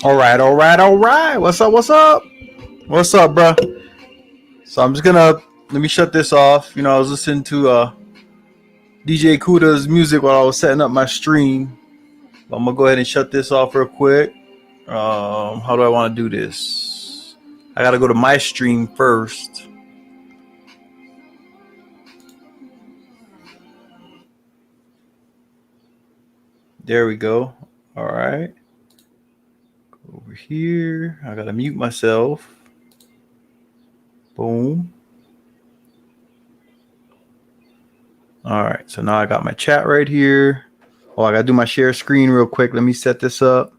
All right, all right, all right. What's up? What's up? What's up, bro? So I'm just gonna let me shut this off. You know, I was listening to DJ Kuda's music while I was setting up my stream. I'm gonna go ahead and shut this off real quick. How do I want to do this? I gotta go to my stream first. There we go. All right. Over here, I gotta mute myself. Boom. All right. So now I got my chat right here. Oh, I gotta do my share screen real quick. Let me set this up.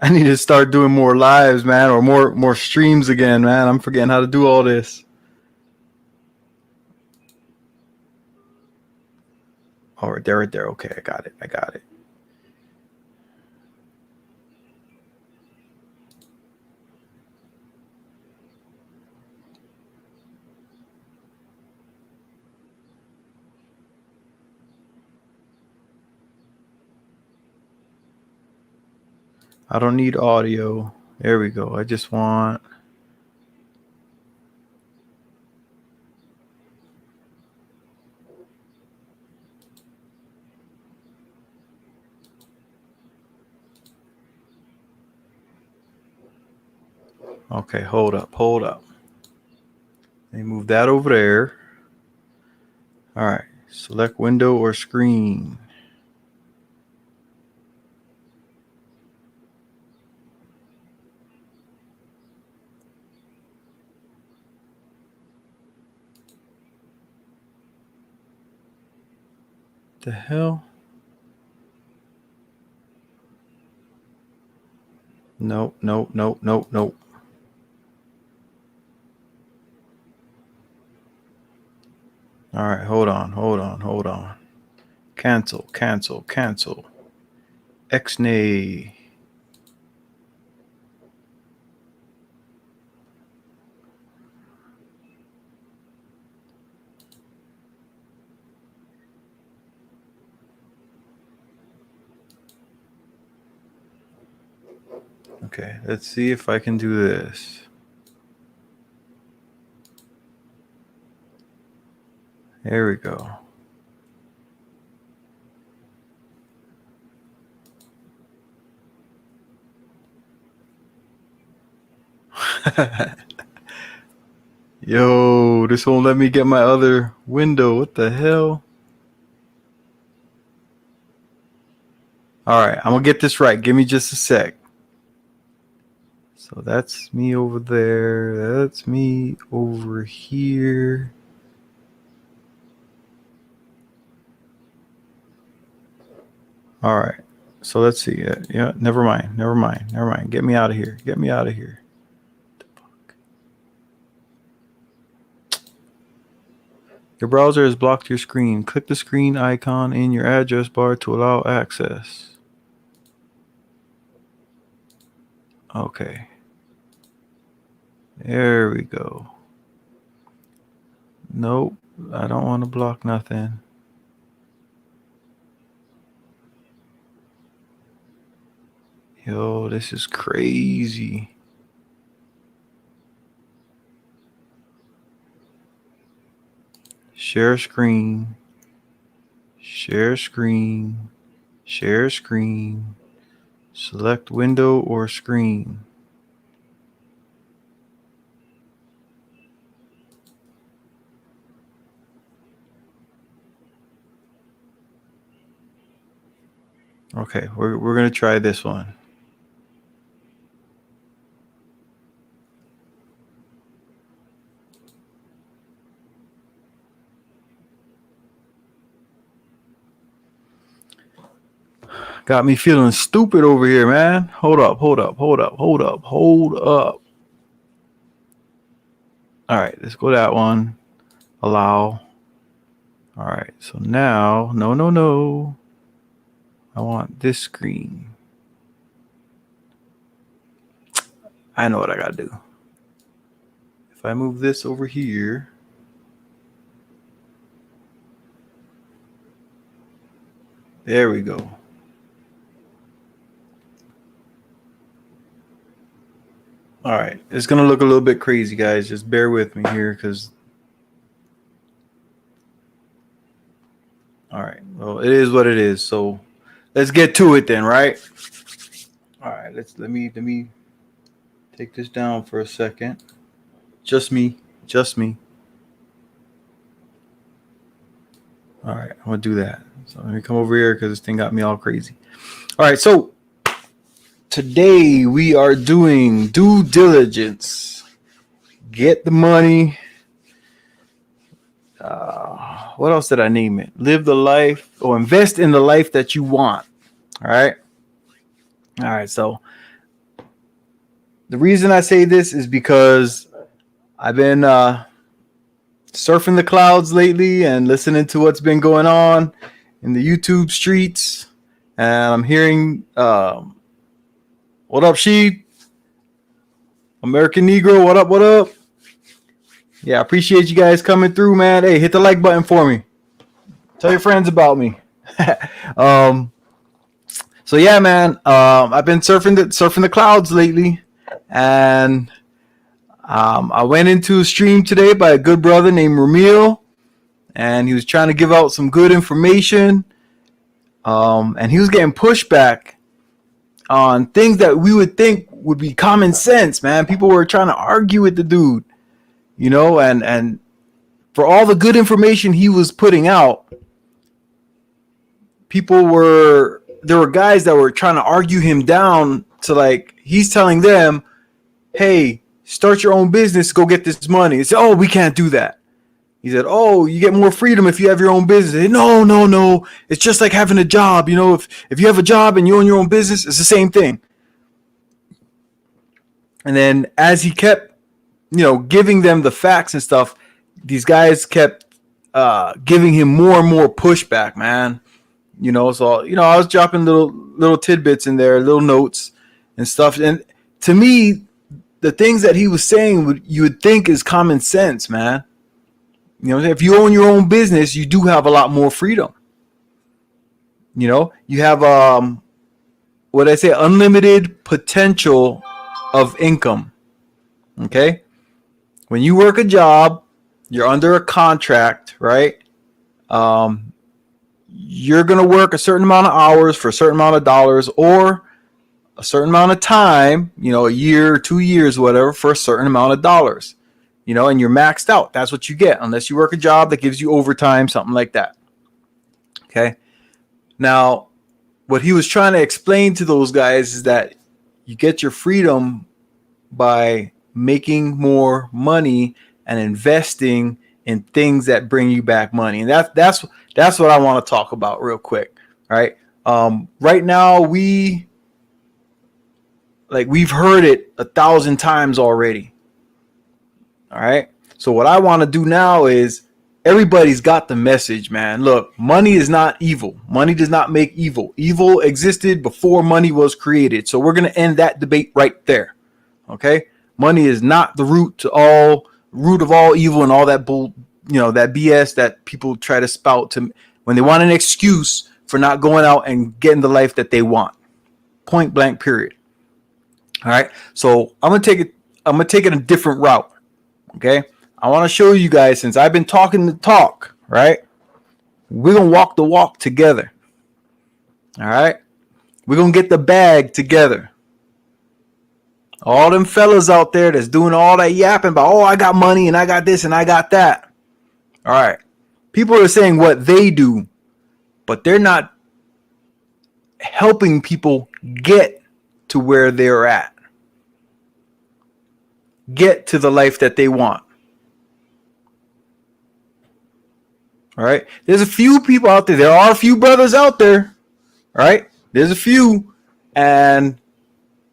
I need to start doing more lives, man, or more streams again, man. I'm forgetting how to do all this. Oh, right there, right there. Okay, I got it. I got it. I don't need audio. There we go. I just want. Okay, hold up, hold up. Let me move that over there. All right, select window or screen. The hell? Nope, nope, nope, nope, nope. All right, hold on, hold on, hold on. Cancel, cancel, cancel. Xnay. Okay, let's see if I can do this. There we go. Yo, this won't let me get my other window. What the hell? All right, I'm gonna get this right. Give me just a sec. So that's me over there. That's me over here. All right. So let's see. Yeah, never mind. Never mind. Never mind. Get me out of here. Get me out of here. Your browser has blocked your screen. Click the screen icon in your address bar to allow access. Okay. There we go. Nope. I don't want to block nothing. Yo, this is crazy. Share screen. Share screen. Share screen. Select window or screen. Okay, we're going to try this one. Got me feeling stupid over here, man. Hold up, hold up, hold up, hold up, hold up. All right, let's go that one. Allow. All right, so now, no. I want this screen. I know what I got to do. If I move this over here. There we go. All right. It's going to look a little bit crazy, guys. Just bear with me here because. All right. Well, it is what it is. So let's get to it then, right? All right. Let me take this down for a second. Just me. All right. I'm going to do that. So let me come over here because this thing got me all crazy. All right. So today we are doing due diligence. Get the money. What else did I name it? Live the life or invest in the life that you want. All right. So the reason I say this is because I've been surfing the clouds lately and listening to what's been going on in the YouTube streets. And I'm hearing, what up, Sheep? American Negro, what up? Yeah, I appreciate you guys coming through, man. Hey, hit the like button for me. Tell your friends about me. So yeah, man. I've been surfing the clouds lately, and I went into a stream today by a good brother named Ramil, and he was trying to give out some good information. And he was getting pushback on things that we would think would be common sense, man. People were trying to argue with the dude. You know, and for all the good information he was putting out, there were guys that were trying to argue him down to, like, he's telling them, hey, start your own business, go get this money. He said, oh, we can't do that. He said, oh, you get more freedom if you have your own business. Said, no. It's just like having a job. You know, if you have a job and you own your own business, it's the same thing. And then as he kept, giving them the facts and stuff, these guys kept giving him more and more pushback, man. So I was dropping little tidbits in there, little notes and stuff. And to me, the things that he was saying you would think is common sense, man. If you own your own business, you do have a lot more freedom. You have unlimited potential of income. Okay. When you work a job, you're under a contract, right? You're going to work a certain amount of hours for a certain amount of dollars, or a certain amount of time, a year, 2 years, whatever, for a certain amount of dollars, and you're maxed out. That's what you get, unless you work a job that gives you overtime, something like that. Okay. Now, what he was trying to explain to those guys is that you get your freedom by making more money and investing in things that bring you back money. And that's what I want to talk about real quick. All right. Right now we've heard it 1,000 times already. All right. So what I want to do now is, everybody's got the message, man. Look, money is not evil. Money does not make evil. Evil existed before money was created. So we're going to end that debate right there. Okay. Money is not the root of all evil and all that that BS that people try to spout when they want an excuse for not going out and getting the life that they want. Point blank, period. All right. So I'm gonna take it a different route. Okay. I want to show you guys, since I've been talking the talk, right? We're gonna walk the walk together. All right. We're gonna get the bag together. All them fellas out there that's doing all that yapping about, oh, I got money and I got this and I got that. All right. People are saying what they do, but they're not helping people get to where they're at. Get to the life that they want. All right. There's a few people out there. There are a few brothers out there. All right. There's a few. And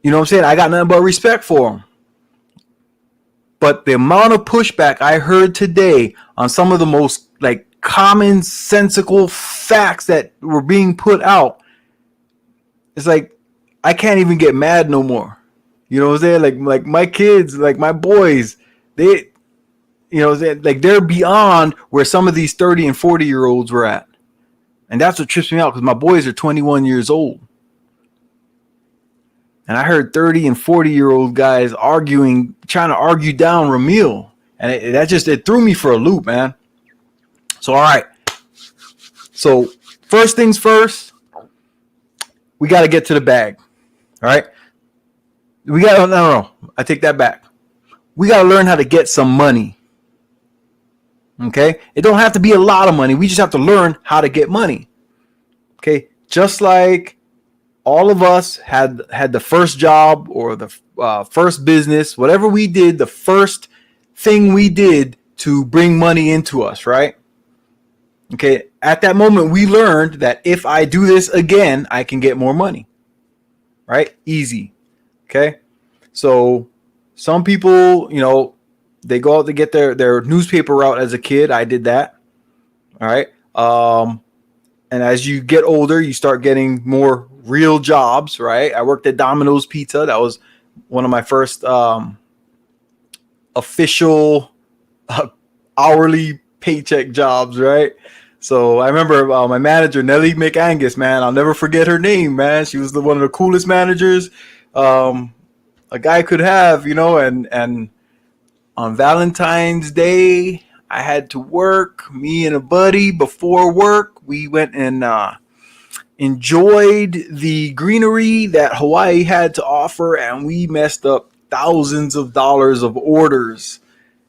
you know what I'm saying? I got nothing but respect for them. But the amount of pushback I heard today on some of the most commonsensical facts that were being put out, it's like I can't even get mad no more. You know what I'm saying? Like my kids, like my boys, they're beyond where some of these 30 and 40-year-olds were at. And that's what trips me out, because my boys are 21 years old. And I heard 30 and 40-year-old guys trying to argue down Ramil. And it threw me for a loop, man. So, all right. So, first things first, we got to get to the bag. All right. No. I take that back. We got to learn how to get some money. Okay. It don't have to be a lot of money. We just have to learn how to get money. Okay. Just like all of us had the first job or the first business, whatever we did, the first thing we did to bring money into us, right? Okay. At that moment, we learned that if I do this again, I can get more money, right? Easy. Okay. So some people, they go out to get their newspaper route as a kid. I did that. All right. And as you get older, you start getting more real jobs, right? I worked at Domino's Pizza. That was one of my first official hourly paycheck jobs, right? So I remember my manager, Nellie McAngus, man. I'll never forget her name, man. She was one of the coolest managers a guy could have, and on Valentine's Day, I had to work. Me and a buddy, before work, we went and enjoyed the greenery that Hawaii had to offer, and we messed up thousands of dollars of orders.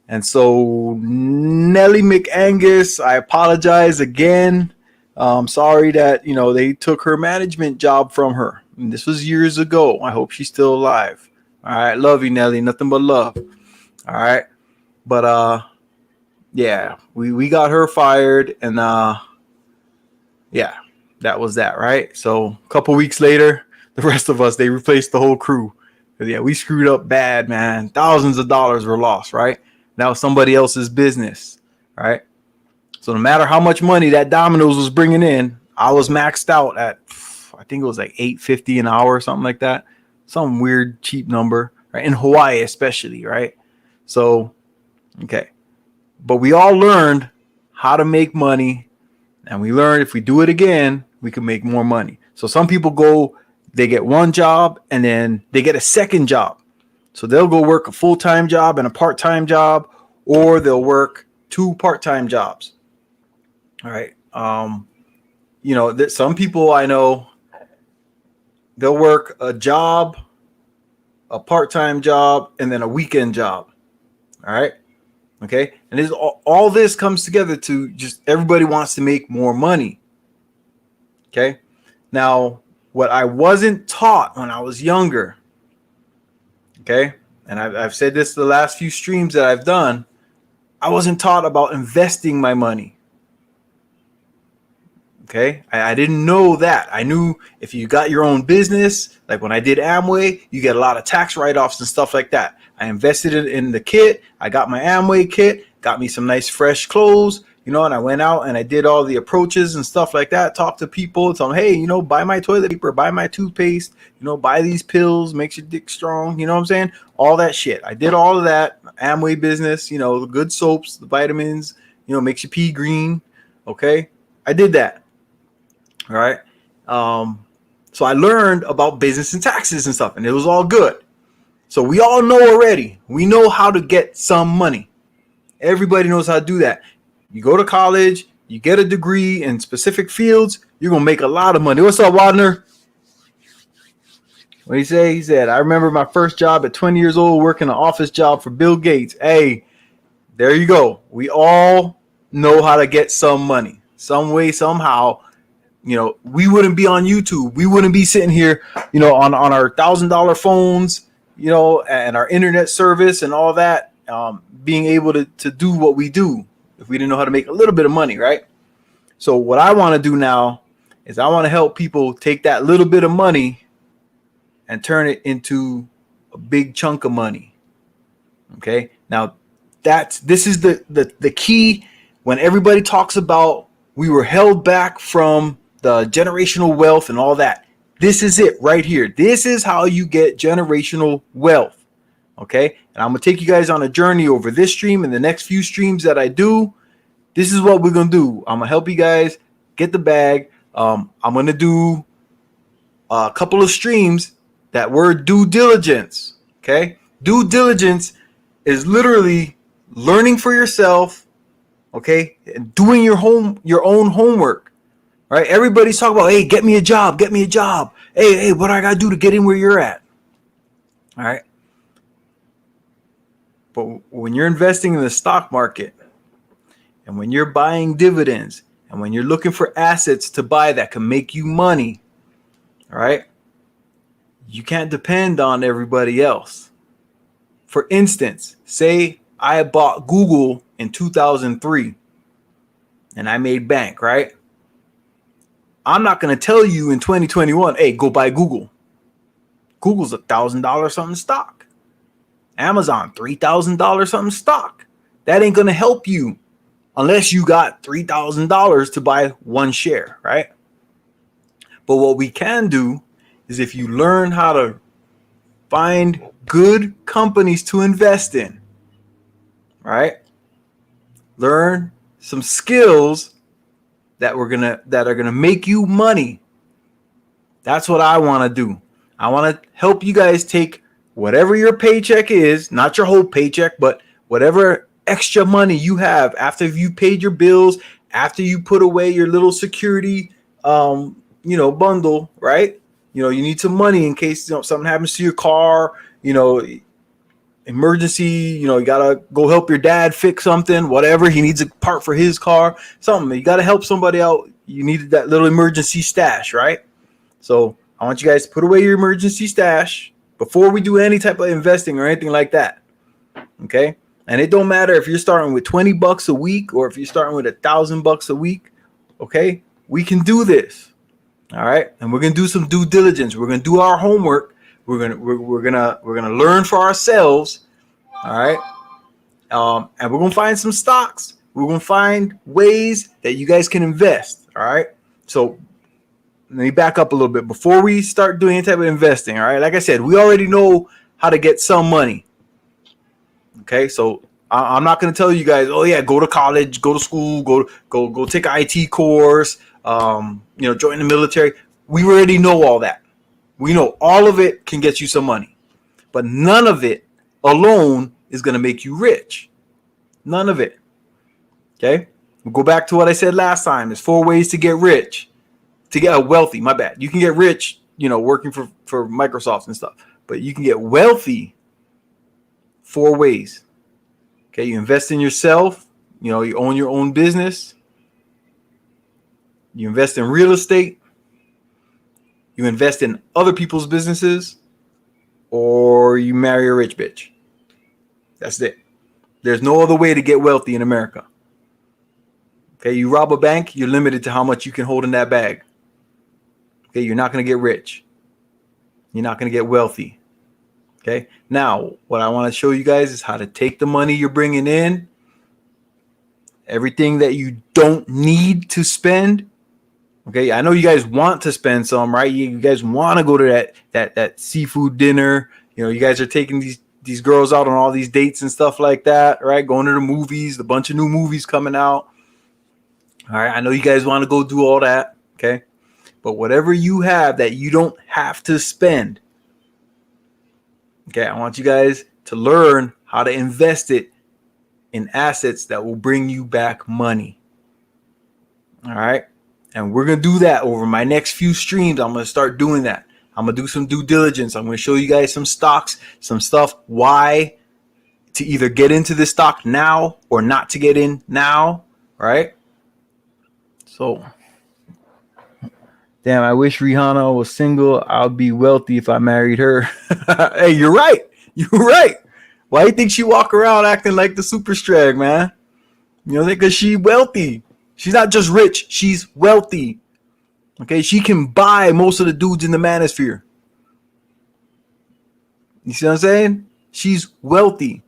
And so, Nellie McAngus, I apologize again. Sorry that, they took her management job from her. And this was years ago. I hope she's still alive. All right. Love you, Nellie. Nothing but love. All right. But, yeah, we got her fired, and, yeah, that was that, right? So a couple weeks later, the rest of us, they replaced the whole crew. Yeah, we screwed up bad, man. Thousands of dollars were lost, right? That was somebody else's business, right? So no matter how much money that Domino's was bringing in, I was maxed out at, I think it was like $8.50 an hour or something like that. Some weird cheap number, right? In Hawaii especially, right? So, okay. But we all learned how to make money, and we learned if we do it again, we can make more money. So some people they get one job and then they get a second job. So they'll go work a full-time job and a part-time job, or they'll work 2 part-time jobs. All right. Some people I know, they'll work a job, a part-time job, and then a weekend job. All right. Okay. And all this comes together to just everybody wants to make more money. Okay. Now, what I wasn't taught when I was younger, okay, and I've said this the last few streams that I've done, I wasn't taught about investing my money. Okay. I didn't know that. I knew if you got your own business, like when I did Amway, you get a lot of tax write-offs and stuff like that. I invested in the kit. I got my Amway kit, got me some nice fresh clothes, and I went out and I did all the approaches and stuff like that. Talk to people, tell them, hey, buy my toilet paper, buy my toothpaste, buy these pills, makes your dick strong. You know what I'm saying? All that shit. I did all of that Amway business, the good soaps, the vitamins, makes your pee green. Okay. I did that. All right. So I learned about business and taxes and stuff, and it was all good. So we all know already. We know how to get some money. Everybody knows how to do that. You go to college, you get a degree in specific fields, you're going to make a lot of money. What's up, Wadner? What did he say? He said, I remember my first job at 20 years old working an office job for Bill Gates. Hey, there you go. We all know how to get some money. Some way, somehow. We wouldn't be on YouTube. We wouldn't be sitting here, on our $1,000 phones, and our internet service and all that, being able to do what we do if we didn't know how to make a little bit of money, right? So what I want to do now is I want to help people take that little bit of money and turn it into a big chunk of money. Okay. Now this is the key when everybody talks about we were held back from the generational wealth and all that. This is it right here. This is how you get generational wealth. Okay. And I'm going to take you guys on a journey over this stream and the next few streams that I do. This is what we're going to do. I'm going to help you guys get the bag. I'm going to do a couple of streams that word due diligence. Okay. Due diligence is literally learning for yourself. Okay. And doing your own homework. Right. Everybody's talking about, hey, get me a job. Get me a job. Hey, what do I got to do to get in where you're at? All right. But when you're investing in the stock market and when you're buying dividends and when you're looking for assets to buy that can make you money, all right, you can't depend on everybody else. For instance, say I bought Google in 2003 and I made bank, right? I'm not going to tell you in 2021, hey, go buy Google. Google's $1,000 something stock. Amazon, $3,000 something stock. That ain't going to help you unless you got $3,000 to buy one share, right? But what we can do is if you learn how to find good companies to invest in, right? Learn some skills that are gonna make you money. That's what I want to do. I want to help you guys take whatever your paycheck is, not your whole paycheck, but whatever extra money you have after you paid your bills, after you put away your little security, bundle, right? You need some money in case something happens to your car, emergency, you gotta go help your dad fix something, whatever. He needs a part for his car, something. You gotta help somebody out. You needed that little emergency stash, right? So I want you guys to put away your emergency stash before we do any type of investing or anything like that. Okay. And it don't matter if you're starting with $20 a week or if you're starting with $1,000 a week. Okay. We can do this. All right. And we're going to do some due diligence. We're going to do our homework. We're going to learn for ourselves. All right. And we're going to find some stocks. We're going to find ways that you guys can invest. All right. So let me back up a little bit before we start doing any type of investing. All right. Like I said, we already know how to get some money. Okay. So I'm not going to tell you guys, oh yeah, go to college, go to school, go take an IT course, join the military. We already know all that. We know all of it can get you some money, but none of it alone is going to make you rich. None of it. Okay. We'll go back to what I said last time. There's 4 ways to get rich. To get wealthy, my bad. You can get rich, working for Microsoft and stuff, but you can get wealthy 4 ways. Okay, you invest in yourself. You own your own business. You invest in real estate. You invest in other people's businesses, or you marry a rich bitch. That's it. There's no other way to get wealthy in America. Okay, you rob a bank, you're limited to how much you can hold in that bag. Okay, you're not going to get rich. You're not going to get wealthy. Okay, now what I want to show you guys is how to take the money you're bringing in, everything that you don't need to spend. Okay, I know you guys want to spend some, right? You guys want to go to that seafood dinner. You guys are taking these girls out on all these dates and stuff like that, right? Going to the movies, a bunch of new movies coming out. All right, I know you guys want to go do all that. Okay. But whatever you have that you don't have to spend, okay, I want you guys to learn how to invest it in assets that will bring you back money. All right. And we're going to do that over my next few streams. I'm going to start doing that. I'm going to do some due diligence. I'm going to show you guys some stocks, some stuff, why to either get into this stock now or not to get in now. Right. So. Damn, I wish Rihanna was single. I'd be wealthy if I married her. Hey, you're right. You're right. Why do you think she walk around acting like the super strag, man? Because she's wealthy. She's not just rich. She's wealthy. Okay, she can buy most of the dudes in the manosphere. You see what I'm saying? She's wealthy.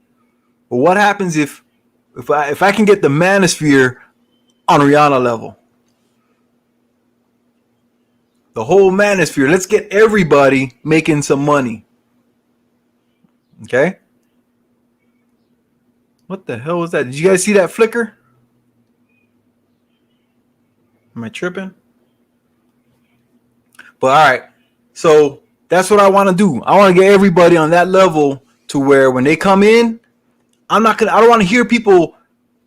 But what happens if I can get the manosphere on Rihanna level? The whole manosphere. Let's get everybody making some money. Okay? What the hell was that? Did you guys see that flicker? Am I tripping? But all right, so that's what I want to do. I want to get everybody on that level to where when they come in, I don't want to hear people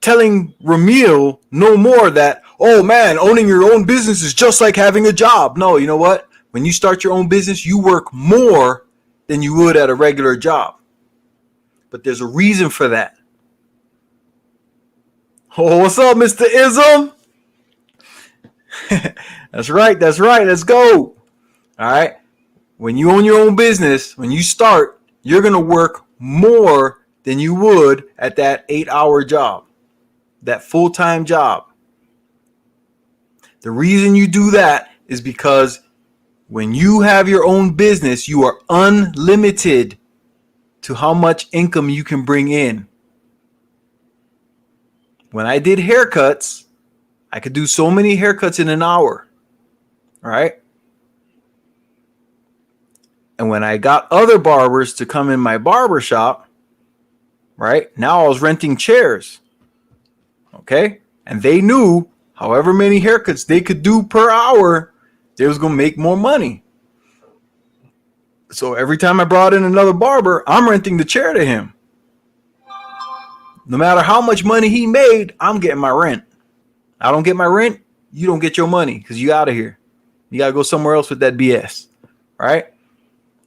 telling Ramil no more that, oh man, owning your own business is just like having a job. No, you know what? When you start your own business, you work more than you would at a regular job. But there's a reason for that. Oh, what's up, Mr. Ism? That's right. Let's go. All right. When you own your own business, when you start, you're going to work more than you would at that 8-hour job, that full-time job. The reason you do that is because when you have your own business, you are unlimited to how much income you can bring in. When I did haircuts, I could do so many haircuts in an hour. All right. And when I got other barbers to come in my barber shop, right, now I was renting chairs. Okay. And they knew however many haircuts they could do per hour, they was going to make more money. So every time I brought in another barber, I'm renting the chair to him. No matter how much money he made, I'm getting my rent. I don't get my rent, you don't get your money because you out of here. You got to go somewhere else with that BS. Right?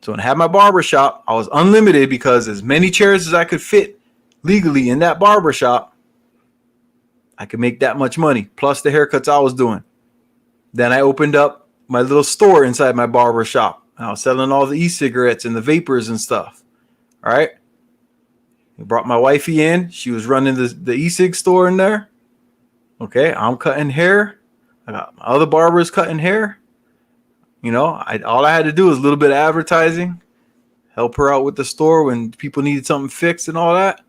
So when I had my barber shop, I was unlimited because as many chairs as I could fit legally in that barber shop, I could make that much money, plus the haircuts I was doing. Then I opened up my little store inside my barber shop. I was selling all the e-cigarettes and the vapors and stuff. All right. I brought my wifey in. She was running the e-cig store in there. Okay. I'm cutting hair. I got my other barbers cutting hair. You know, all I had to do was a little bit of advertising, help her out with the store when people needed something fixed and all that.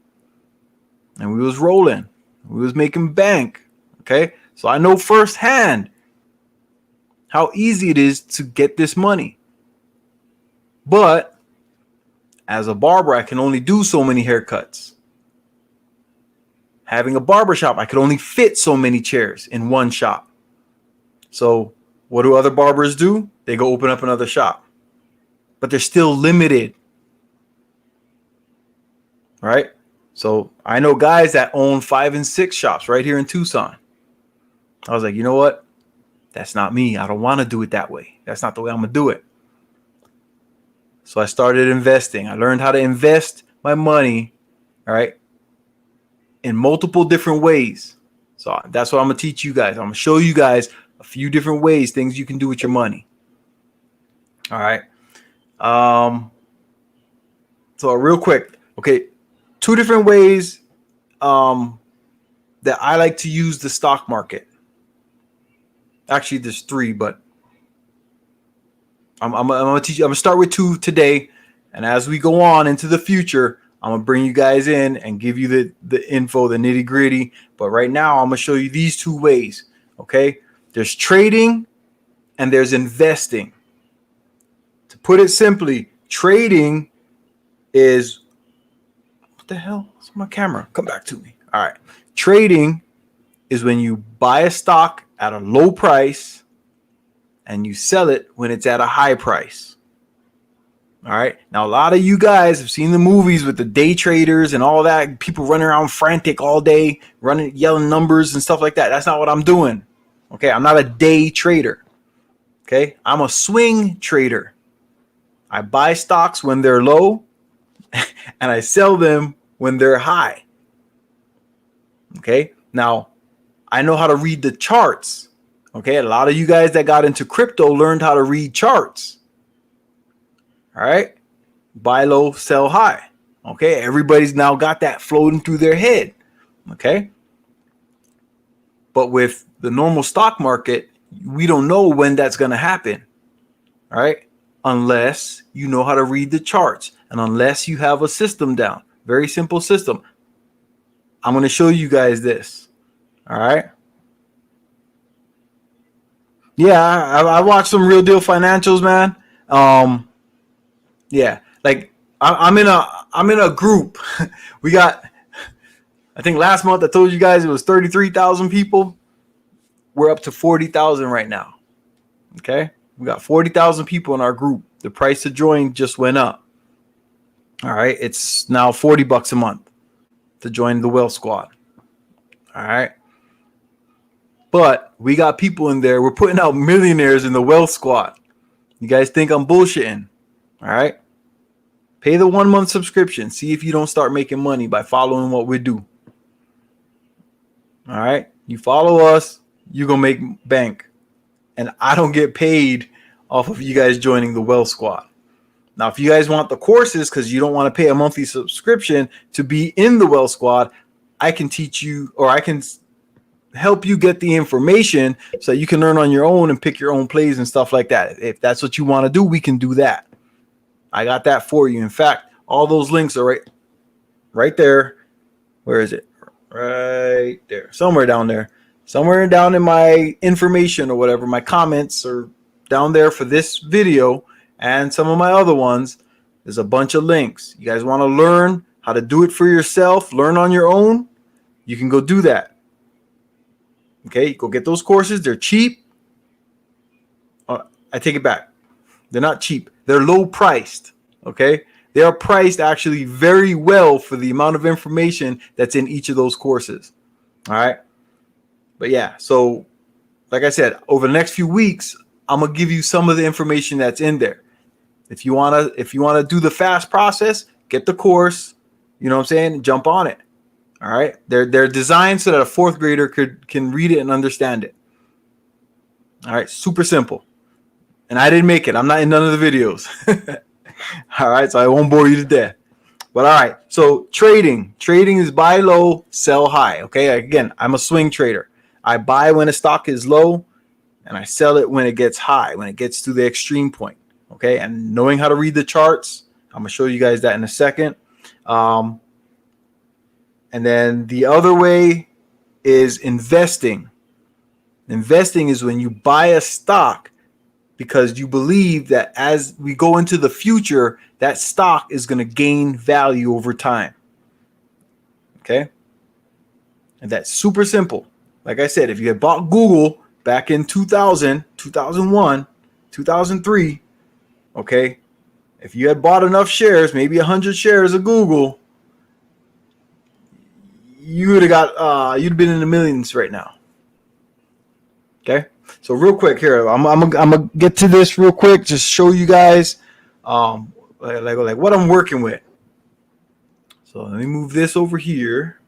And we was rolling. We was making bank. Okay. So I know firsthand how easy it is to get this money. But as a barber, I can only do so many haircuts. Having a barber shop, I could only fit so many chairs in one shop. So what do other barbers do? They go open up another shop. But they're still limited. Right? So I know guys that own 5 and 6 shops right here in Tucson. I was like, you know what? That's not me. I don't want to do it that way. That's not the way I'm going to do it. So I started investing. I learned how to invest my money, all right, in multiple different ways. So that's what I'm going to teach you guys. I'm going to show you guys a few different ways, things you can do with your money. All right. So real quick, okay, 2 different ways that I like to use the stock market. Actually, there's 3, but I'm gonna teach you. I'm gonna start with 2 today, and as we go on into the future, I'm gonna bring you guys in and give you the info, the nitty gritty. But right now, I'm gonna show you these 2 ways. Okay, there's trading and there's investing. To put it simply, trading is what the hell? It's my camera. Come back to me. All right, trading is when you buy a stock at a low price and you sell it when it's at a high price. All right. Now, a lot of you guys have seen the movies with the day traders and all that. People running around frantic all day, yelling numbers and stuff like that. That's not what I'm doing. Okay. I'm not a day trader. Okay. I'm a swing trader. I buy stocks when they're low and I sell them when they're high. Okay. Now, I know how to read the charts. Okay, a lot of you guys that got into crypto learned how to read charts. All right, buy low, sell high. Okay, everybody's now got that floating through their head. Okay, but with the normal stock market, we don't know when that's going to happen. All right, unless you know how to read the charts and unless you have a system down. Very simple system. I'm going to show you guys this. All right. Yeah, I watched some Real Deal Financials, man. Yeah, like I'm in a group. We got, I think last month I told you guys it was 33,000 people. We're up to 40,000 right now. Okay, We got 40,000 people in our group. The price to join just went up. All right. It's now $40 a month to join the Wealth Squad. All right. But we got people in there. We're putting out millionaires in the Wealth Squad. You guys think I'm bullshitting? All right. Pay the 1 month subscription. See if you don't start making money by following what we do. All right. You follow us, you're going to make bank. And I don't get paid off of you guys joining the Wealth Squad. Now, if you guys want the courses because you don't want to pay a monthly subscription to be in the Wealth Squad, I can teach you, or I can help you get the information so you can learn on your own and pick your own plays and stuff like that. If that's what you want to do, we can do that. I got that for you. In fact, all those links are right there. Where is it? Right there. Somewhere down there. Somewhere down in my information or whatever, my comments are down there for this video and some of my other ones. There's a bunch of links. You guys want to learn how to do it for yourself, learn on your own, you can go do that. Okay, go get those courses. They're cheap. I take it back. They're not cheap. They're low priced. Okay, they are priced actually very well for the amount of information that's in each of those courses. All right. But yeah, so like I said, over the next few weeks, I'm gonna give you some of the information that's in there. If you wanna do the fast process, get the course. You know what I'm saying? Jump on it. All right. They're designed so that a fourth grader can read it and understand it. All right. Super simple. And I didn't make it. I'm not in none of the videos. All right. So I won't bore you to death. But all right. So trading is buy low, sell high. Okay. Again, I'm a swing trader. I buy when a stock is low and I sell it when it gets high, when it gets to the extreme point. Okay. And knowing how to read the charts, I'm going to show you guys that in a second. And then the other way is investing. Investing is when you buy a stock because you believe that as we go into the future, that stock is going to gain value over time. Okay? And that's super simple. Like I said, if you had bought Google back in 2000, 2001, 2003, okay, if you had bought enough shares, maybe 100 shares of Google, you would have got you'd been in the millions right now. Okay, so real quick here, I'm gonna get to this real quick, just show you guys like what I'm working with. So let me move this over here.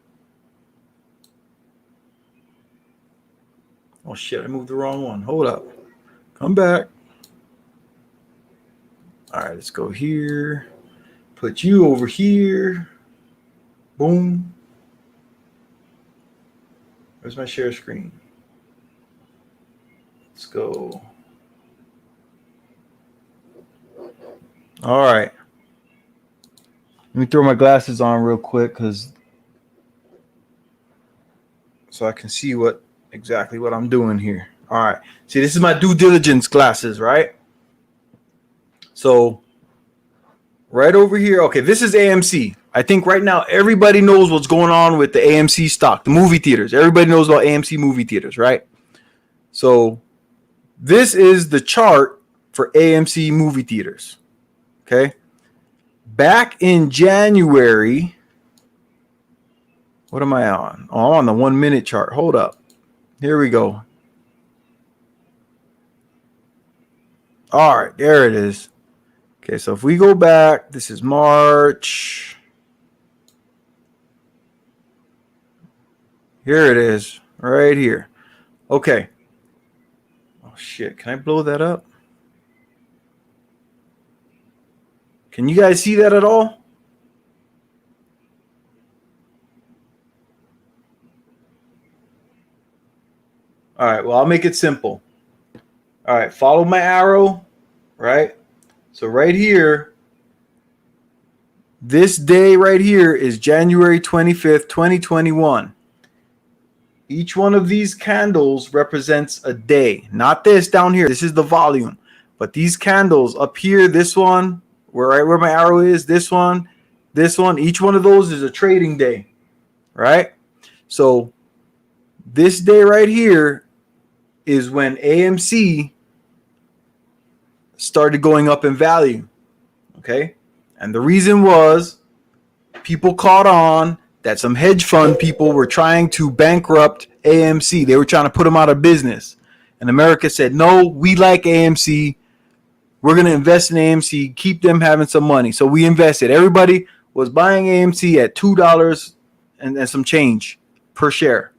Oh shit, I moved the wrong one. Hold up, come back. All right, let's go here. Put you over here. Boom. Where's my share screen? Let's go. All right. Let me throw my glasses on real quick so I can see exactly what I'm doing here. All right. See, this is my due diligence glasses, right? So right over here. Okay, this is AMC. I think right now everybody knows what's going on with the AMC stock, the movie theaters. Everybody knows about AMC movie theaters, right? So this is the chart for AMC movie theaters. Okay. Back in January, what am I on? Oh, I'm on the 1 minute chart. Hold up. Here we go. All right, there it is. Okay, so if we go back, this is March. Here it is, right here. Okay. Oh, shit. Can I blow that up? Can you guys see that at all? All right. Well, I'll make it simple. All right. Follow my arrow, right? So right here, this day right here is January 25th, 2021. Each one of these candles represents a day. Not this down here. This is the volume. But these candles up here, this one, right where my arrow is, this one, each one of those is a trading day, right? So this day right here is when AMC started going up in value. Okay. And the reason was people caught on that some hedge fund people were trying to bankrupt AMC. They were trying to put them out of business. And America said, no, we like AMC. We're going to invest in AMC, keep them having some money. So we invested. Everybody was buying AMC at $2 and some change per share.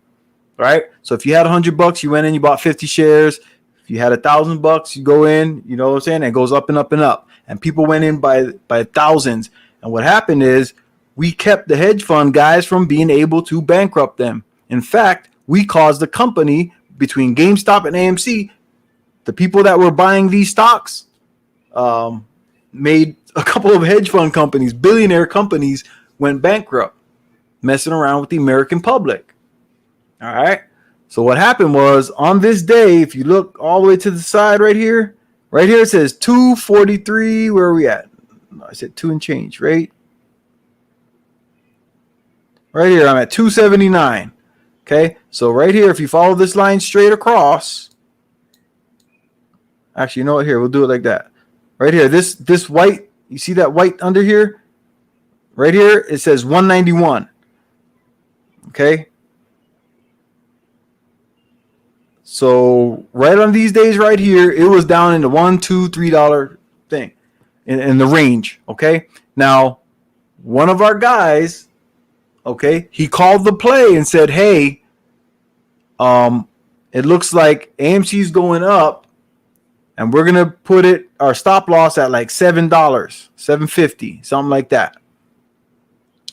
Right? So if you had $100, you went in, you bought 50 shares. If you had $1,000, you go in, you know what I'm saying? It goes up and up and up. And people went in by thousands. And what happened is we kept the hedge fund guys from being able to bankrupt them. In fact, we caused the company between GameStop and AMC, the people that were buying these stocks, made a couple of hedge fund companies, billionaire companies, went bankrupt, messing around with the American public. All right. So what happened was on this day, if you look all the way to the side right here it says 243. Where are we at? I said 2 and change, right? Right here, I'm at 279. Okay. So right here, if you follow this line straight across, actually, you know what? Here, we'll do it like that. Right here, this white, you see that white under here? Right here, it says 191. Okay. So right on these days right here, it was down in the $1, $2, $3 thing in the range. Okay. Now, one of our guys, okay, he called the play and said, hey, it looks like AMC's going up, and we're going to put our stop loss at like $7, $7.50, something like that.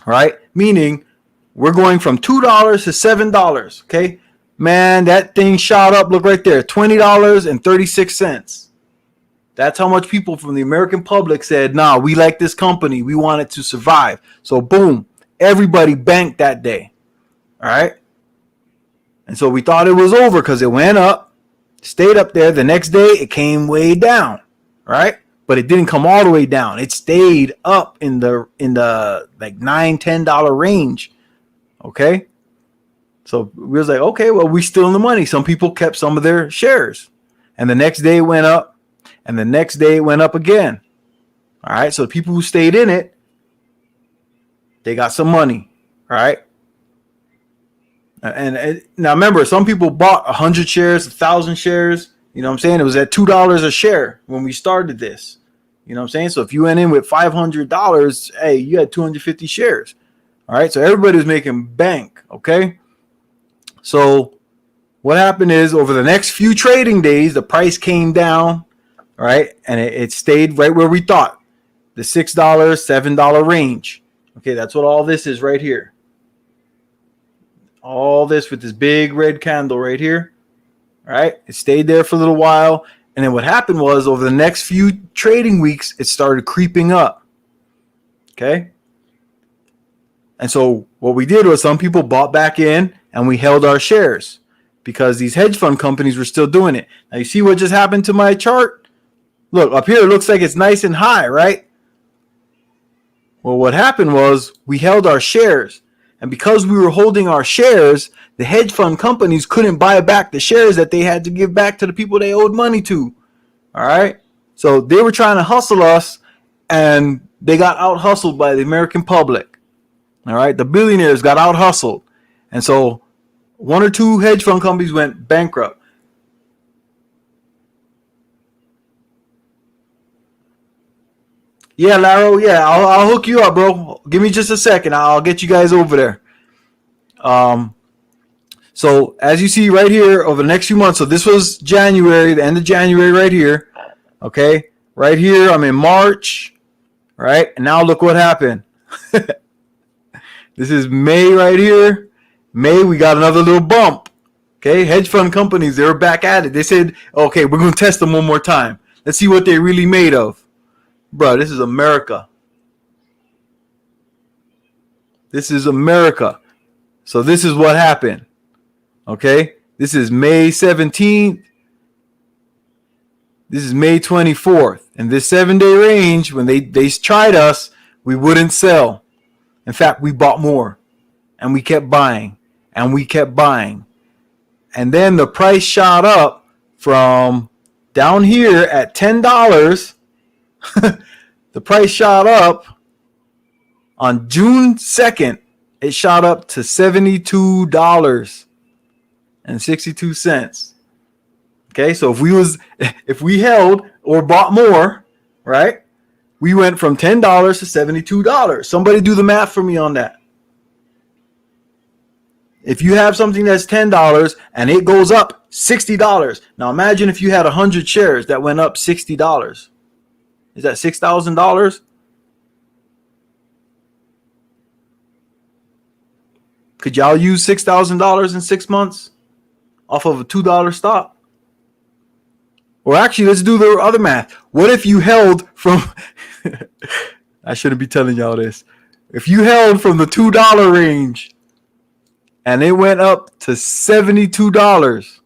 All right. Meaning we're going from $2 to $7. Okay. Man, that thing shot up. Look right there, $20.36. That's how much people from the American public said, nah, we like this company. We want it to survive. So boom, everybody banked that day. All right. And so we thought it was over because it went up, stayed up there. The next day it came way down. Right. But it didn't come all the way down. It stayed up in the like $9, $10 range. Okay. So we was like, okay, well, we still in the money. Some people kept some of their shares. And the next day it went up. And the next day it went up again. All right. So the people who stayed in it, they got some money. All right. And now remember, some people bought 100 shares, 1,000 shares. You know what I'm saying? It was at $2 a share when we started this. You know what I'm saying? So if you went in with $500, hey, you had 250 shares. All right. So everybody was making bank. Okay. So what happened is over the next few trading days, the price came down. All right. And it stayed right where we thought, the $6, $7 range. Okay. That's what all this is right here. All this with this big red candle right here. All right. It stayed there for a little while. And then what happened was over the next few trading weeks, it started creeping up. Okay. And so what we did was some people bought back in and we held our shares because these hedge fund companies were still doing it. Now you see what just happened to my chart? Look, up here it looks like it's nice and high, right? Well, what happened was we held our shares. And because we were holding our shares, the hedge fund companies couldn't buy back the shares that they had to give back to the people they owed money to. All right. So they were trying to hustle us and they got out hustled by the American public. All right. The billionaires got out hustled. And so one or two hedge fund companies went bankrupt. Yeah, Laro. Yeah, I'll hook you up, bro. Give me just a second. I'll get you guys over there. So as you see right here over the next few months, so this was January, the end of January right here. Okay. Right here, I'm in March. Right. And now look what happened. This is May right here. May, we got another little bump. Okay. Hedge fund companies, they were back at it. They said, okay, we're going to test them one more time. Let's see what they're really made of. Bro, this is America. This is America. So this is what happened. Okay. This is May 17th. This is May 24th. In this 7-day range, when they tried us, we wouldn't sell. In fact, we bought more. And we kept buying. And we kept buying. And then the price shot up from down here at $10, the price shot up on June 2nd. It shot up to $72.62. Okay, so if we held or bought more, right? We went from $10 to $72. Somebody do the math for me on that. If you have something that's $10 and it goes up $60. Now imagine if you had 100 shares that went up $60. Is that $6,000? Could y'all use $6,000 in 6 months off of a $2 stock? Or actually, let's do the other math. What if you held from, I shouldn't be telling y'all this. If you held from the $2 range and it went up to $72,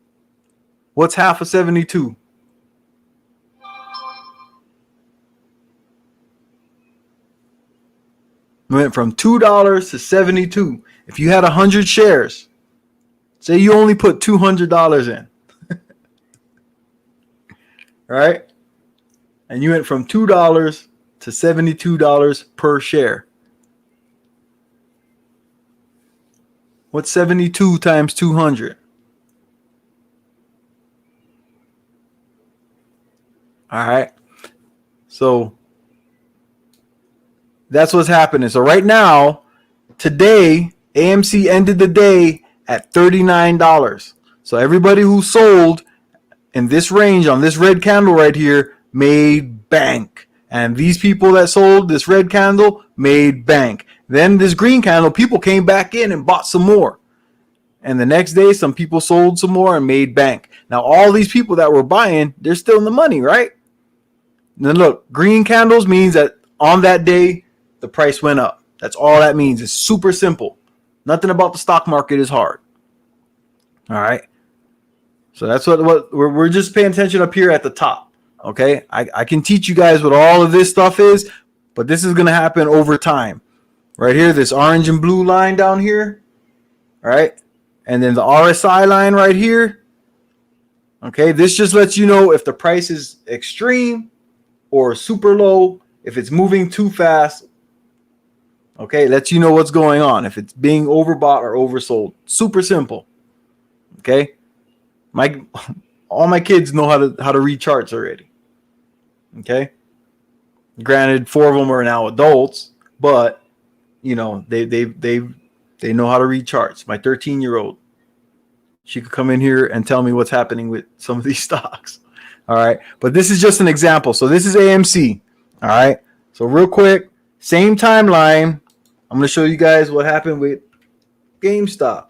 what's half of 72? Went from $2 to 72. If you had 100 shares, say you only put $200 in, right? And you went from $2 to $72 per share. What's 72 times 200? All right. So that's what's happening. So right now, today, AMC ended the day at $39. So everybody who sold in this range on this red candle right here made bank. And these people that sold this red candle made bank. Then this green candle, people came back in and bought some more. And the next day, some people sold some more and made bank. Now, all these people that were buying, they're still in the money, right? And then look, green candles means that on that day, the price went up. That's all that means. It's super simple. Nothing about the stock market is hard. All right. So that's what we're just paying attention up here at the top. Okay. I can teach you guys what all of this stuff is, but this is going to happen over time. Right here, this orange and blue line down here. All right. And then the RSI line right here. Okay. This just lets you know if the price is extreme or super low, if it's moving too fast. Okay, lets you know what's going on, if it's being overbought or oversold. Super simple. Okay, all my kids know how to read charts already. Okay, granted, 4 of them are now adults, but you know they know how to read charts. My 13-year-old, she could come in here and tell me what's happening with some of these stocks. All right, but this is just an example. So this is AMC. All right, so real quick, same timeline. I'm going to show you guys what happened with GameStop.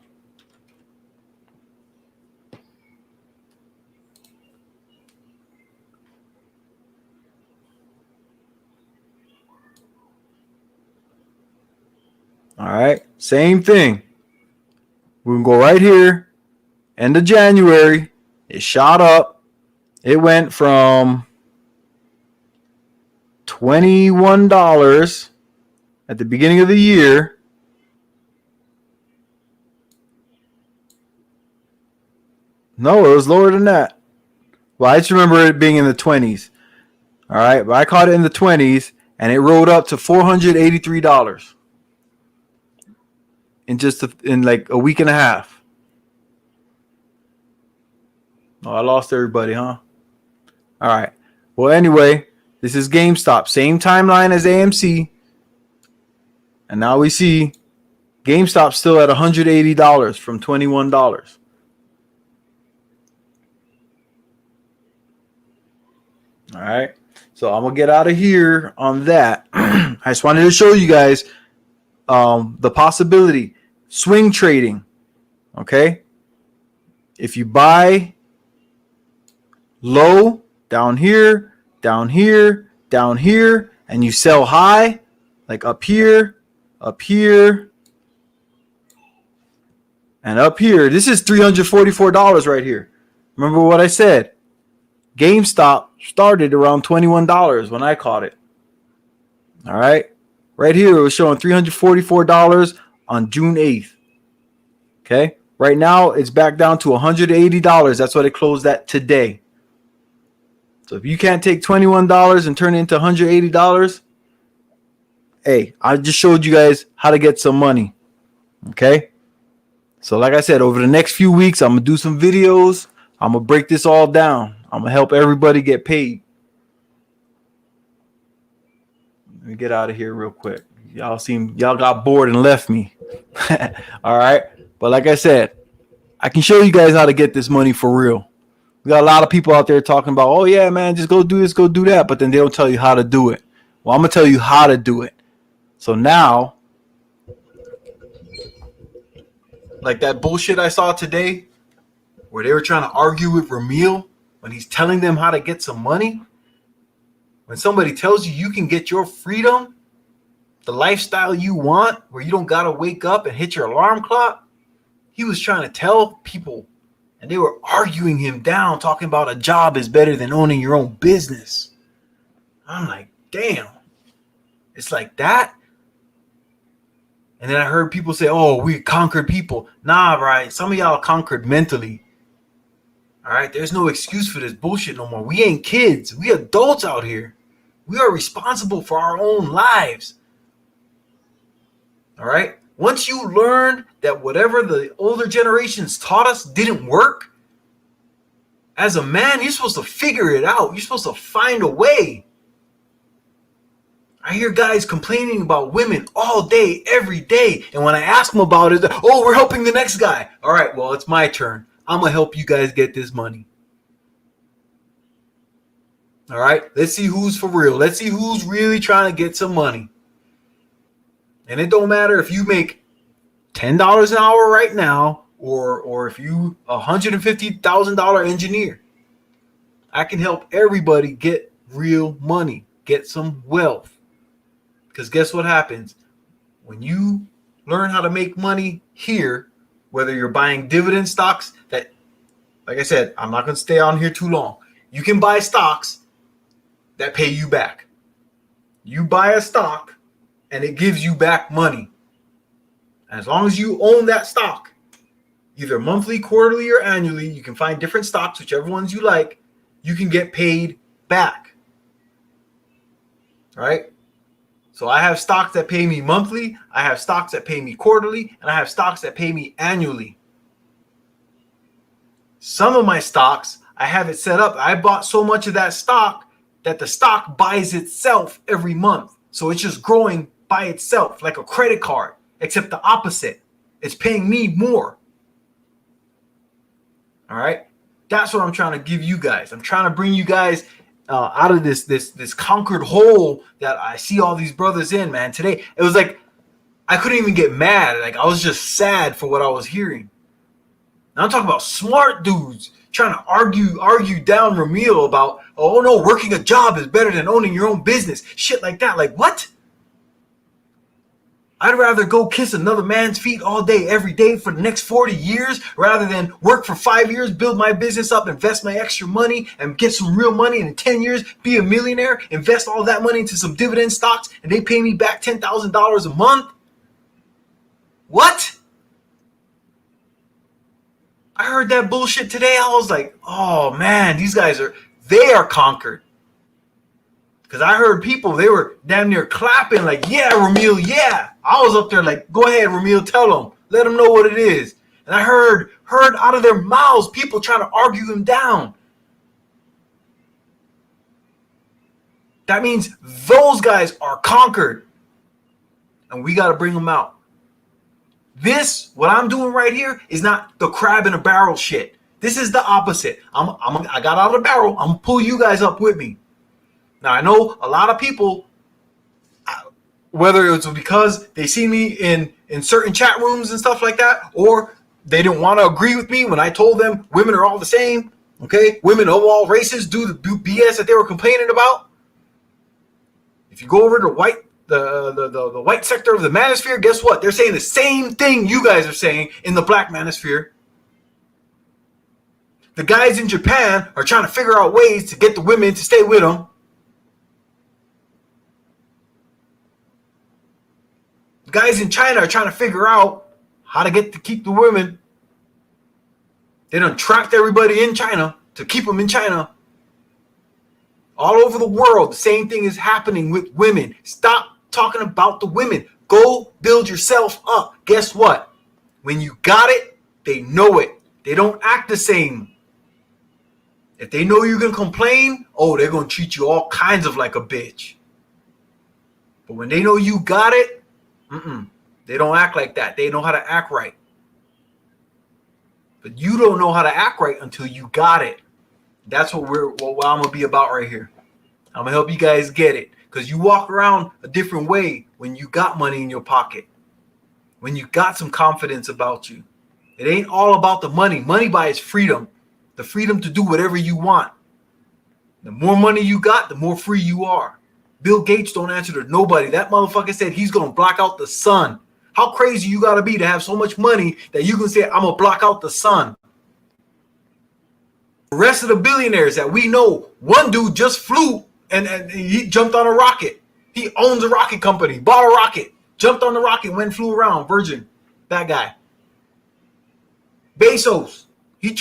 All right, same thing. We can go right here. End of January, it shot up. It went from $21 at the beginning of the year No, it was lower than that. Well, I just remember it being in the 20s. All right, but I caught it in the 20s, and it rolled up to $483 in like a week and a half. Oh, I lost everybody, huh? All right. Well, anyway, this is GameStop. Same timeline as AMC. And now we see GameStop still at $180 from $21. All right. So I'm going to get out of here on that. I just wanted to show you guys the possibility. Swing trading. Okay. If you buy low, down here, down here, down here, and you sell high, like up here, and up here. This is $344 right here. Remember what I said? GameStop started around $21 when I caught it. All right. Right here, it was showing $344 on June 8th. Okay. Right now, it's back down to $180. That's what it closed at today. So if you can't take $21 and turn it into $180, hey, I just showed you guys how to get some money. Okay? So like I said, over the next few weeks, I'm going to do some videos. I'm going to break this all down. I'm going to help everybody get paid. Let me get out of here real quick. Y'all got bored and left me. All right. But like I said, I can show you guys how to get this money for real. We got a lot of people out there talking about, oh yeah, man, just go do this, go do that. But then they don't tell you how to do it. Well, I'm going to tell you how to do it. So now, like that bullshit I saw today where they were trying to argue with Ramil when he's telling them how to get some money. When somebody tells you you can get your freedom, the lifestyle you want, where you don't got to wake up and hit your alarm clock, he was trying to tell people, and they were arguing him down, talking about a job is better than owning your own business. I'm like, damn, it's like that? And then I heard people say, oh, we conquered people. Nah, right, some of y'all conquered mentally. All right, there's no excuse for this bullshit no more. We ain't kids. We adults out here. We are responsible for our own lives. All right? Once you learn that whatever the older generations taught us didn't work, as a man, you're supposed to figure it out. You're supposed to find a way. I hear guys complaining about women all day, every day. And when I ask them about it, oh, we're helping the next guy. All right, well, it's my turn. I'm going to help you guys get this money. All right, let's see who's for real. Let's see who's really trying to get some money. And it don't matter if you make $10 an hour right now or if you $150,000 engineer. I can help everybody get real money, get some wealth. Because guess what happens? When you learn how to make money here, whether you're buying dividend stocks that, like I said, I'm not going to stay on here too long. You can buy stocks that pay you back. You buy a stock and it gives you back money. And as long as you own that stock, either monthly, quarterly, or annually, you can find different stocks, whichever ones you like, you can get paid back. All right? So I have stocks that pay me monthly, I have stocks that pay me quarterly, and I have stocks that pay me annually. Some of my stocks, I have it set up. I bought so much of that stock that the stock buys itself every month. So it's just growing by itself like a credit card, except the opposite. It's paying me more. All right? That's what I'm trying to give you guys. I'm trying to bring you guys out of this conquered hole that I see all these brothers in, man. Today, it was like I couldn't even get mad. Like I was just sad for what I was hearing. Now I'm talking about smart dudes trying to argue down Ramil about, oh no, working a job is better than owning your own business. Shit like that. Like what? I'd rather go kiss another man's feet all day, every day for the next 40 years rather than work for 5 years, build my business up, invest my extra money and get some real money, and in 10 years be a millionaire, invest all that money into some dividend stocks and they pay me back $10,000 a month. What? I heard that bullshit today. I was like, oh man, these guys they are conquered. Because I heard people, they were damn near clapping like, yeah, Ramil, yeah. I was up there like, go ahead, Ramil, tell them. Let them know what it is. And I heard out of their mouths people trying to argue him down. That means those guys are conquered. And we got to bring them out. This, what I'm doing right here, is not the crab in a barrel shit. This is the opposite. I got out of the barrel. I'm going to pull you guys up with me. Now, I know a lot of people, whether it was because they see me in certain chat rooms and stuff like that, or they didn't want to agree with me when I told them women are all the same, okay? Women of all races do the BS that they were complaining about. If you go over to the white sector of the manosphere, guess what? They're saying the same thing you guys are saying in the black manosphere. The guys in Japan are trying to figure out ways to get the women to stay with them. The guys in China are trying to figure out how to keep the women. They done trapped everybody in China to keep them in China. All over the world, the same thing is happening with women. Stop talking about the women. Go build yourself up. Guess what? When you got it, they know it. They don't act the same. If they know you're going to complain, oh, they're going to treat you all kinds of like a bitch. But when they know you got it, they don't act like that. They know how to act right. But you don't know how to act right until you got it. That's what I'm going to be about right here. I'm going to help you guys get it. Because you walk around a different way when you got money in your pocket. When you got some confidence about you. It ain't all about the money. Money buys freedom. The freedom to do whatever you want. The more money you got, the more free you are. Bill Gates don't answer to nobody. That motherfucker said he's going to block out the sun. How crazy you got to be to have so much money that you can say, I'm going to block out the sun. The rest of the billionaires that we know, one dude just flew and he jumped on a rocket. He owns a rocket company, bought a rocket, jumped on the rocket, flew around, Virgin, that guy. Bezos, he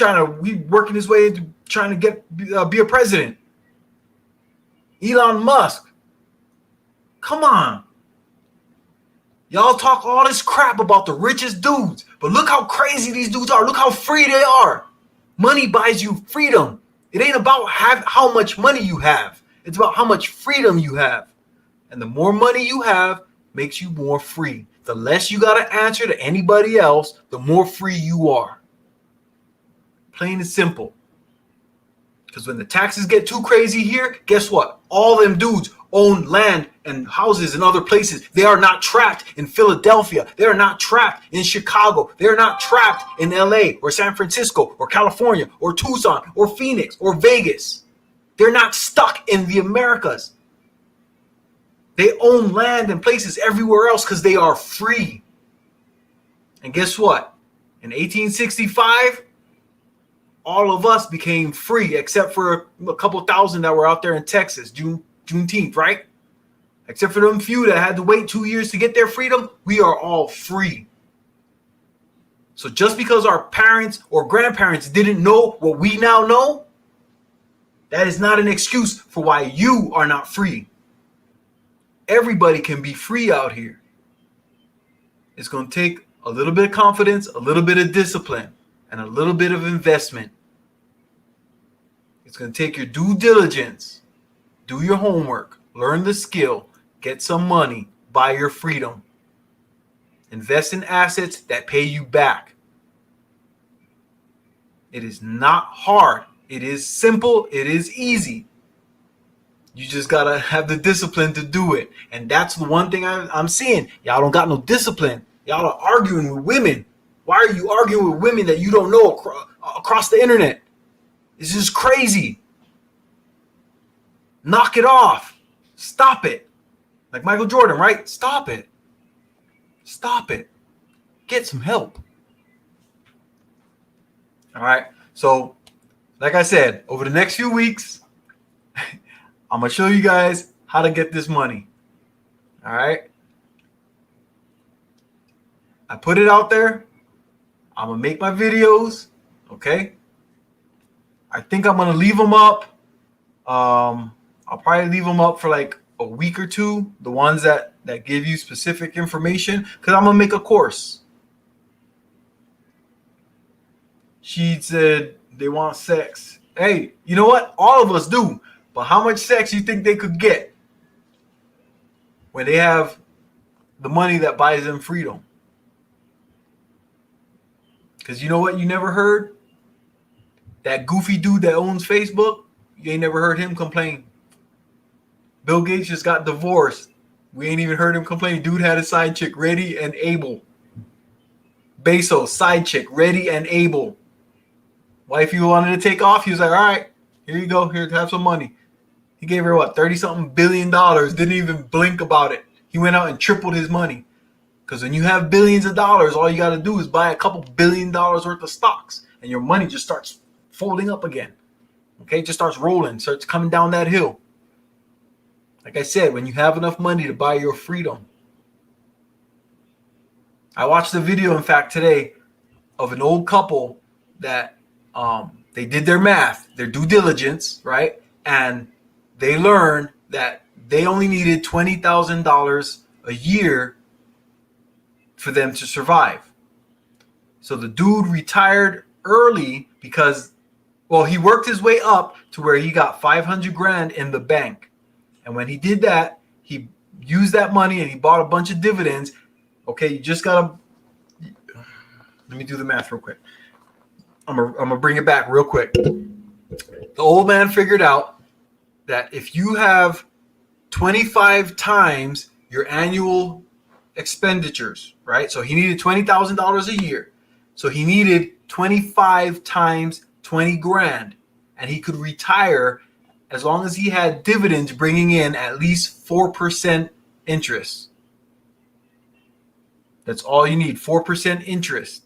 working his way into trying to be a president. Elon Musk, come on. Y'all talk all this crap about the richest dudes, but look how crazy these dudes are. Look how free they are. Money buys you freedom. It ain't about how much money you have. It's about how much freedom you have. And the more money you have makes you more free. The less you got to answer to anybody else, the more free you are. Plain and simple. Because when the taxes get too crazy here, guess what? All them dudes own land and houses in other places. They are not trapped in Philadelphia. They are not trapped in Chicago. They are not trapped in LA or San Francisco or California or Tucson or Phoenix or Vegas. They're not stuck in the Americas. They own land and places everywhere else because they are free. And guess what? In 1865, all of us became free except for a couple thousand that were out there in Texas, Juneteenth, right? Except for them few that had to wait 2 years to get their freedom, we are all free. So just because our parents or grandparents didn't know what we now know, that is not an excuse for why you are not free. Everybody can be free out here. It's going to take a little bit of confidence, a little bit of discipline, and a little bit of investment. It's going to take your due diligence, do your homework, learn the skill, get some money, buy your freedom. Invest in assets that pay you back. It is not hard. It is simple. It is easy. You just got to have the discipline to do it. And that's the one thing I'm seeing. Y'all don't got no discipline. Y'all are arguing with women. Why are you arguing with women that you don't know across the internet? It's just crazy. Knock it off. Stop it. Like Michael Jordan, right? Stop it. Stop it. Get some help. All right. So, like I said, over the next few weeks, I'm going to show you guys how to get this money. All right. I put it out there. I'm going to make my videos. Okay. I think I'm going to leave them up. I'll probably leave them up for like a week or two. The ones that give you specific information. Because I'm going to make a course. She said they want sex. Hey, you know what? All of us do. But how much sex you think they could get when they have the money that buys them freedom? Because you know what you never heard? That goofy dude that owns Facebook, you ain't never heard him complain. Bill Gates just got divorced. We ain't even heard him complain. Dude had a side chick ready and able. Bezos, side chick, ready and able. Wifey wanted to take off. He was like, all right, here you go. Here, have some money. He gave her, what, $30-something billion. Didn't even blink about it. He went out and tripled his money. Because when you have billions of dollars, all you got to do is buy a couple $1 billion worth of stocks. And your money just starts folding up again. Okay, it just starts rolling. Starts coming down that hill. Like I said, when you have enough money to buy your freedom. I watched a video, in fact, today of an old couple that they did their math, their due diligence, right? And they learned that they only needed $20,000 a year for them to survive. So the dude retired early because, well, he worked his way up to where he got 500 grand in the bank. And when he did that, he used that money and he bought a bunch of dividends. Okay, you just gotta, let me do the math real quick. I'm gonna bring it back real quick. The old man figured out that if you have 25 times your annual expenditures, right? So he needed $20,000 a year. So he needed 25 times 20 grand. And he could retire as long as he had dividends bringing in at least 4% interest. That's all you need, 4% interest,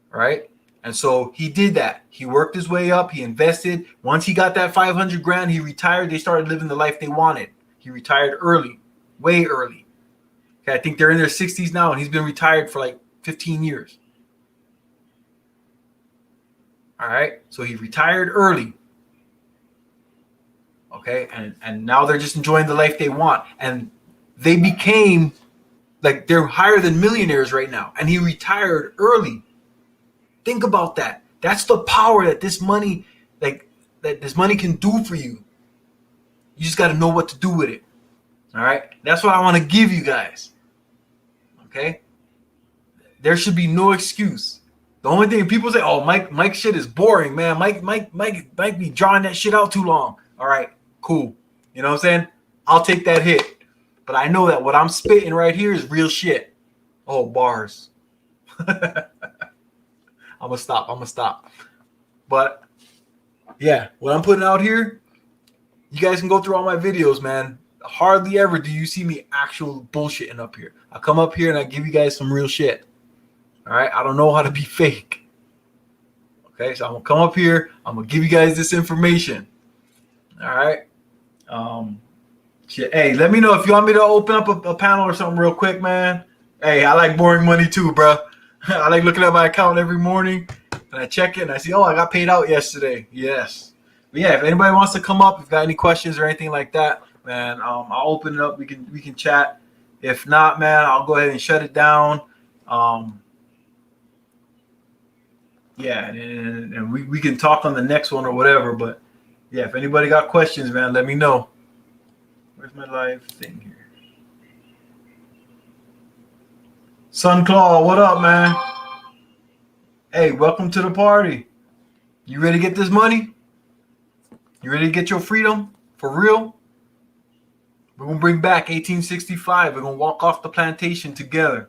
right? And so he did that. He worked his way up. He invested. Once he got that 500 grand, he retired. They started living the life they wanted. He retired early, way early. Okay, I think they're in their 60s now, and he's been retired for like 15 years. All right, so he retired early. Okay, and now they're just enjoying the life they want. And they became, like, they're higher than millionaires right now. And he retired early. Think about that. That's the power that this money, like, that this money can do for you. You just got to know what to do with it. All right, that's what I want to give you guys. Okay, there should be no excuse. The only thing people say, "Oh, Mike shit is boring, man. Mike be drawing that shit out too long." All right, cool. You know what I'm saying? I'll take that hit. But I know that what I'm spitting right here is real shit. Oh, bars. I'm gonna stop. But yeah, what I'm putting out here, you guys can go through all my videos, man. Hardly ever do you see me actual bullshitting up here. I come up here and I give you guys some real shit. All right, I don't know how to be fake. Okay, so I'm gonna come up here. I'm gonna give you guys this information. All right. Shit. Hey, let me know if you want me to open up a panel or something real quick, man. Hey, I like boring money too, bro. I like looking at my account every morning and I check it and I see, oh, I got paid out yesterday. Yes. But yeah, if anybody wants to come up, if you got any questions or anything like that, man, I'll open it up. We can chat. If not, man, I'll go ahead and shut it down. Yeah, and we can talk on the next one or whatever. But yeah, if anybody got questions, man, let me know. Where's my live thing here? Sunclaw, what up, man? Hey, welcome to the party. You ready to get this money? You ready to get your freedom? For real? We're going to bring back 1865. We're going to walk off the plantation together.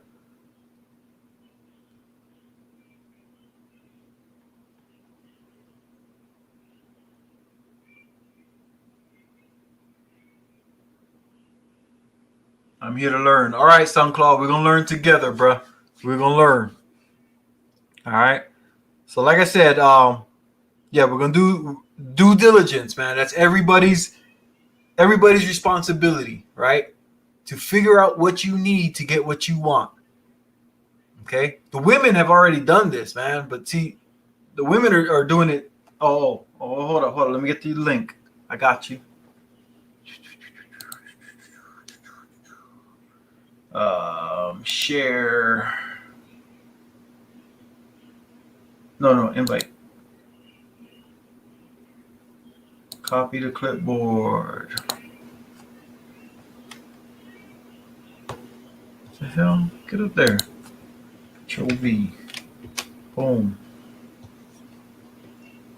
I'm here to learn. All right, Sunclaw, we're going to learn together, bro. We're going to learn. All right. So like I said, yeah, we're going to do due diligence, man. That's everybody's responsibility, right? To figure out what you need to get what you want. Okay? The women have already done this, man. But see, the women are doing it. Oh, hold on. Let me get the link. I got you. Share. No, invite. Copy the clipboard. What the hell? Get up there. Control V. Boom.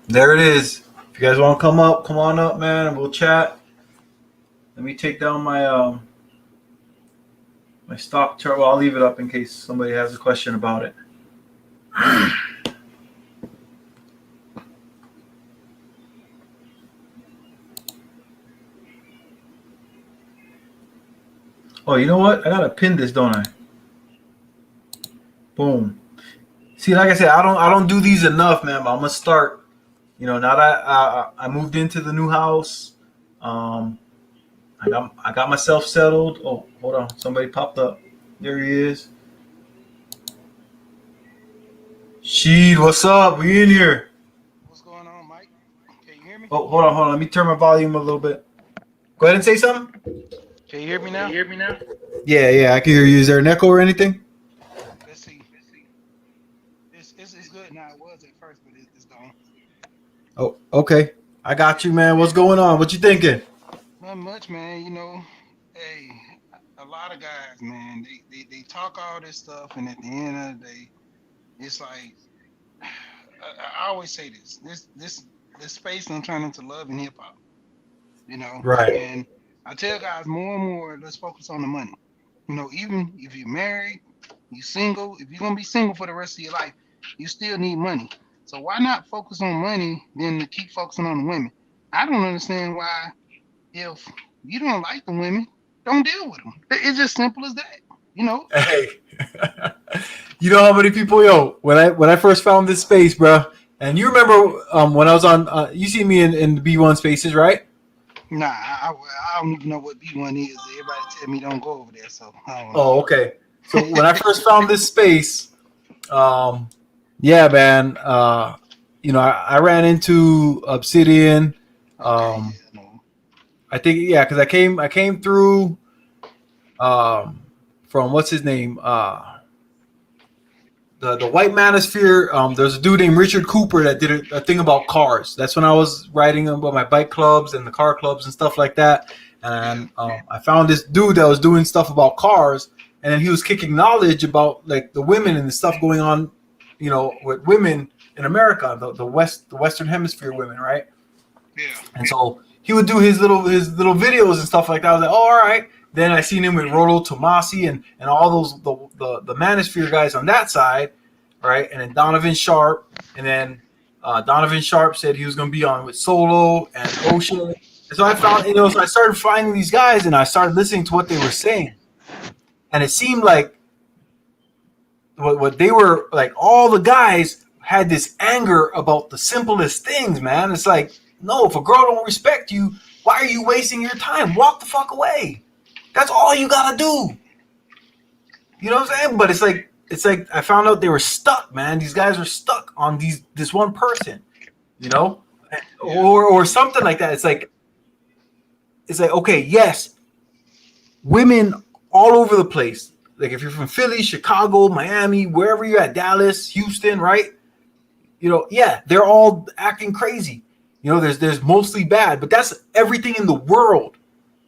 There it is. If you guys want to come on up, man, and we'll chat. Let me take down my my stock chart. Well, I'll leave it up in case somebody has a question about it. Oh, you know what? I gotta pin this, don't I? Boom. See, like I said, I don't do these enough, man. But I'm gonna start. You know, now that I moved into the new house, I got myself settled. Oh, hold on, somebody popped up. There he is. Sheed, what's up? We in here. What's going on, Mike? Can you hear me? Oh, hold on. Let me turn my volume a little bit. Go ahead and say something. Can you hear me Can you now? hear me now? Yeah, I can hear you. Is there an echo or anything? Let's see. It's good now. It was at first, but it's gone. Oh, okay. I got you, man. What's going on? What you thinking? Not much, man. Hey, a lot of guys, man, they talk all this stuff, and at the end of the day, it's like I always say this space don't turn into love and hip hop, Right. And I tell guys more and more, let's focus on the money. Even if you're married, you single, if you're gonna be single for the rest of your life, you still need money. So why not focus on money than to keep focusing on the women? I don't understand why if you don't like the women, don't deal with them. It's just simple as that. You know? Hey, you know how many people, yo, when I first found this space, bro, and you remember when I was on, you see me in the B1 spaces, right? Nah, I don't even know what B1 is. Everybody tell me don't go over there, so I don't know. Oh, okay. So when I first found this space, um, yeah, man, I ran into Obsidian. Okay, Um, yeah, no. I think, yeah, because I came through um, from what's his name, the White Manosphere. There's a dude named Richard Cooper that did a thing about cars. That's when I was writing about my bike clubs and the car clubs and stuff like that. Yeah, And I found this dude that was doing stuff about cars, and then he was kicking knowledge about like the women and the stuff going on, with women in America, the Western Hemisphere women, right? yeah, And so he would do his little videos and stuff like that. I was like, oh, all right. Then I seen him with Rolo Tomasi and all those the Manosphere guys on that side, right? And then Donovan Sharp, and then Donovan Sharp said he was going to be on with Solo and Ocean. And so I found, so I started finding these guys, and I started listening to what they were saying, and it seemed like what they were like. All the guys had this anger about the simplest things, man. It's like, no, if a girl don't respect you, why are you wasting your time? Walk the fuck away. That's all you gotta do. You know what I'm saying? But it's like I found out they were stuck, man. These guys were stuck on this one person, you know, yeah, or something like that. It's like okay, yes, women all over the place. Like if you're from Philly, Chicago, Miami, wherever you're at, Dallas, Houston, right? Yeah, they're all acting crazy. There's mostly bad, but that's everything in the world.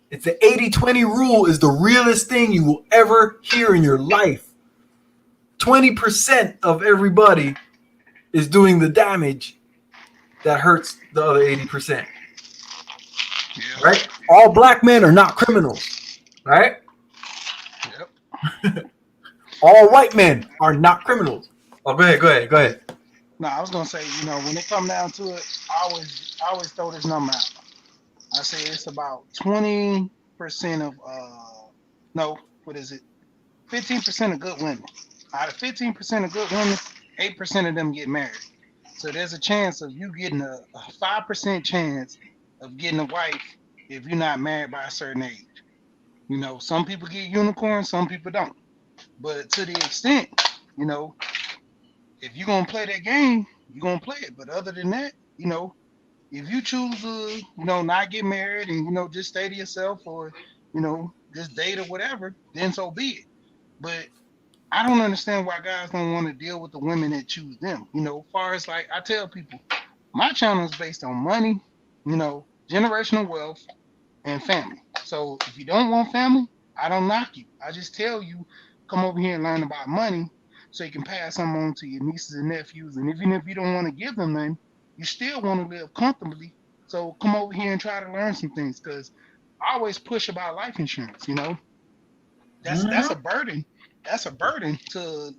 It's the 80-20 rule is the realest thing you will ever hear in your life. 20% of everybody is doing the damage that hurts the other 80%. yeah, Right? All black men are not criminals. Right? yep. All white men are not criminals. Oh, go ahead. No, I was gonna say, when it come down to it, I always throw this number out. I say it's about 20% of no, what is it? 15% of good women. Out of 15% of good women, 8% of them get married. So there's a chance of you getting a 5% chance of getting a wife if you're not married by a certain age. Some people get unicorns, some people don't. But to the extent, you know, if you're gonna play that game, you're gonna play it. But other than that, if you choose to, not get married and just stay to yourself or, just date or whatever, then so be it. But I don't understand why guys don't want to deal with the women that choose them. Far as like I tell people, my channel is based on money, generational wealth, and family. So if you don't want family, I don't knock you. I just tell you, come over here and learn about money so you can pass some on to your nieces and nephews. And even if you don't want to give them none, you still want to live comfortably. So come over here and try to learn some things because I always push about life insurance. That's a Mm-hmm. burden. That's a burden to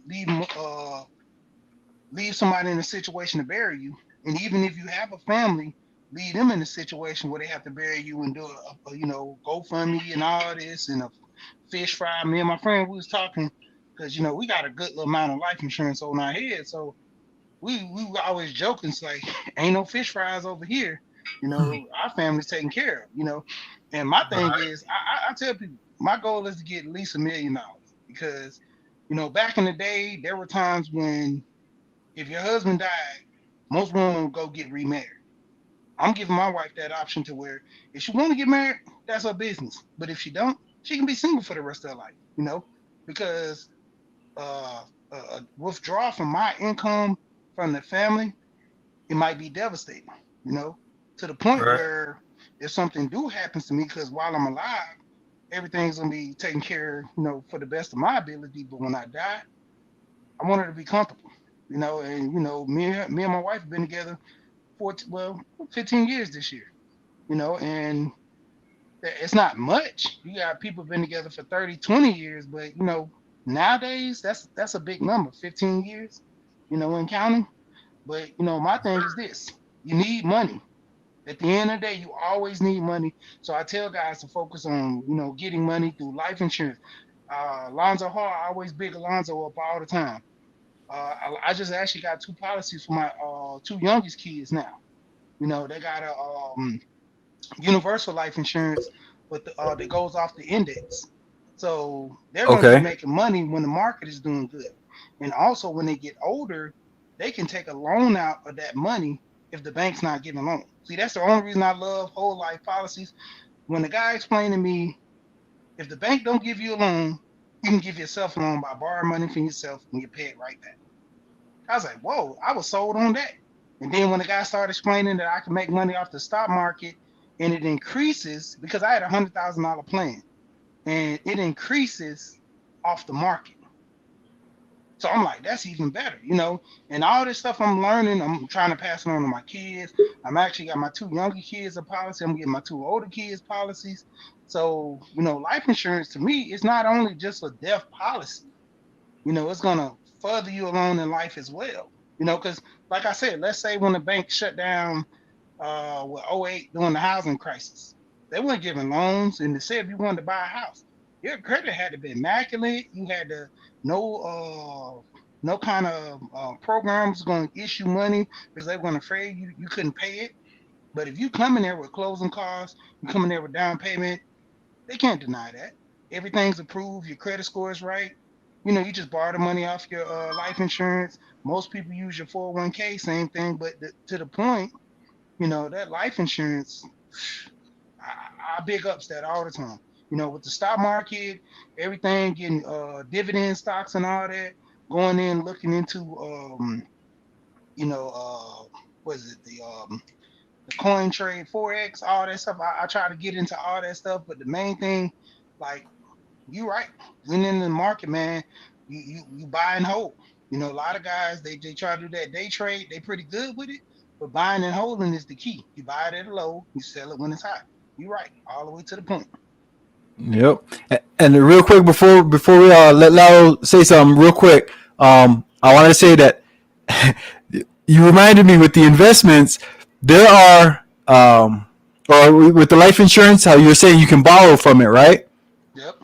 leave somebody in a situation to bury you. And even if you have a family, leave them in a situation where they have to bury you and do GoFundMe and all this and a fish fry. Me and my friend, we was talking because we got a good little amount of life insurance on our head, so we were always joking. It's like ain't no fish fries over here. Our family's taken care of. And my thing Right. is, I tell people my goal is to get at least $1 million because back in the day there were times when if your husband died, most women would go get remarried. I'm giving my wife that option to where if she want to get married, that's her business. But if she don't, she can be single for the rest of her life. Because a withdrawal from my income from the family, it might be devastating. You know, to the point Right. where if something do happens to me, because while I'm alive, everything's gonna be taken care, for the best of my ability. But when I die, I want her to be comfortable. And me and my wife have been together for 15 years this year. And it's not much. You got people been together for 30, 20 years, but nowadays that's a big number, 15 years, and counting. But my thing is this: you need money. At the end of the day, you always need money. So I tell guys to focus on, getting money through life insurance. Lonzo Hall, I always big Alonzo up all the time. I just actually got two policies for my two youngest kids now. They got a universal life insurance, but that goes off the index. So they're going to be Okay. making money when the market is doing good. And also when they get older, they can take a loan out of that money if the bank's not giving loan. See, that's the only reason I love whole life policies. When the guy explained to me, if the bank don't give you a loan, you can give yourself a loan by borrowing money from yourself and you pay it right back. I was like, whoa, I was sold on that. And then when the guy started explaining that I can make money off the stock market and it increases, because I had $100,000 plan and it increases off the market. So I'm like, that's even better. And all this stuff I'm learning, I'm trying to pass it on to my kids. I'm actually got my two younger kids a policy. I'm getting my two older kids policies. So, life insurance to me is not only just a death policy. It's gonna further you along in life as well. Because like I said, let's say when the bank shut down with '08 during the housing crisis, they weren't giving loans, and they said if you wanted to buy a house, your credit had to be immaculate. You had to no kind of programs going to issue money because they weren't afraid you couldn't pay it. But if you come in there with closing costs, you come in there with down payment, they can't deny that. Everything's approved. Your credit score is right. You just borrow the money off your life insurance. Most people use your 401k, same thing. But to the point, that life insurance, I big ups that all the time. With the stock market, everything getting dividend stocks and all that, going in looking into what is it the coin trade, forex, all that stuff. I try to get into all that stuff, but the main thing, like you right, when in the market, man, you buy and hold. A lot of guys they try to do that day trade. They pretty good with it, but buying and holding is the key. You buy it at a low, you sell it when it's high. You right, all the way to the point. Yep. And real quick before we let Lalo say something real quick, I want to say that you reminded me with the investments. There are or with the life insurance, how you were saying you can borrow from it, right? Yep.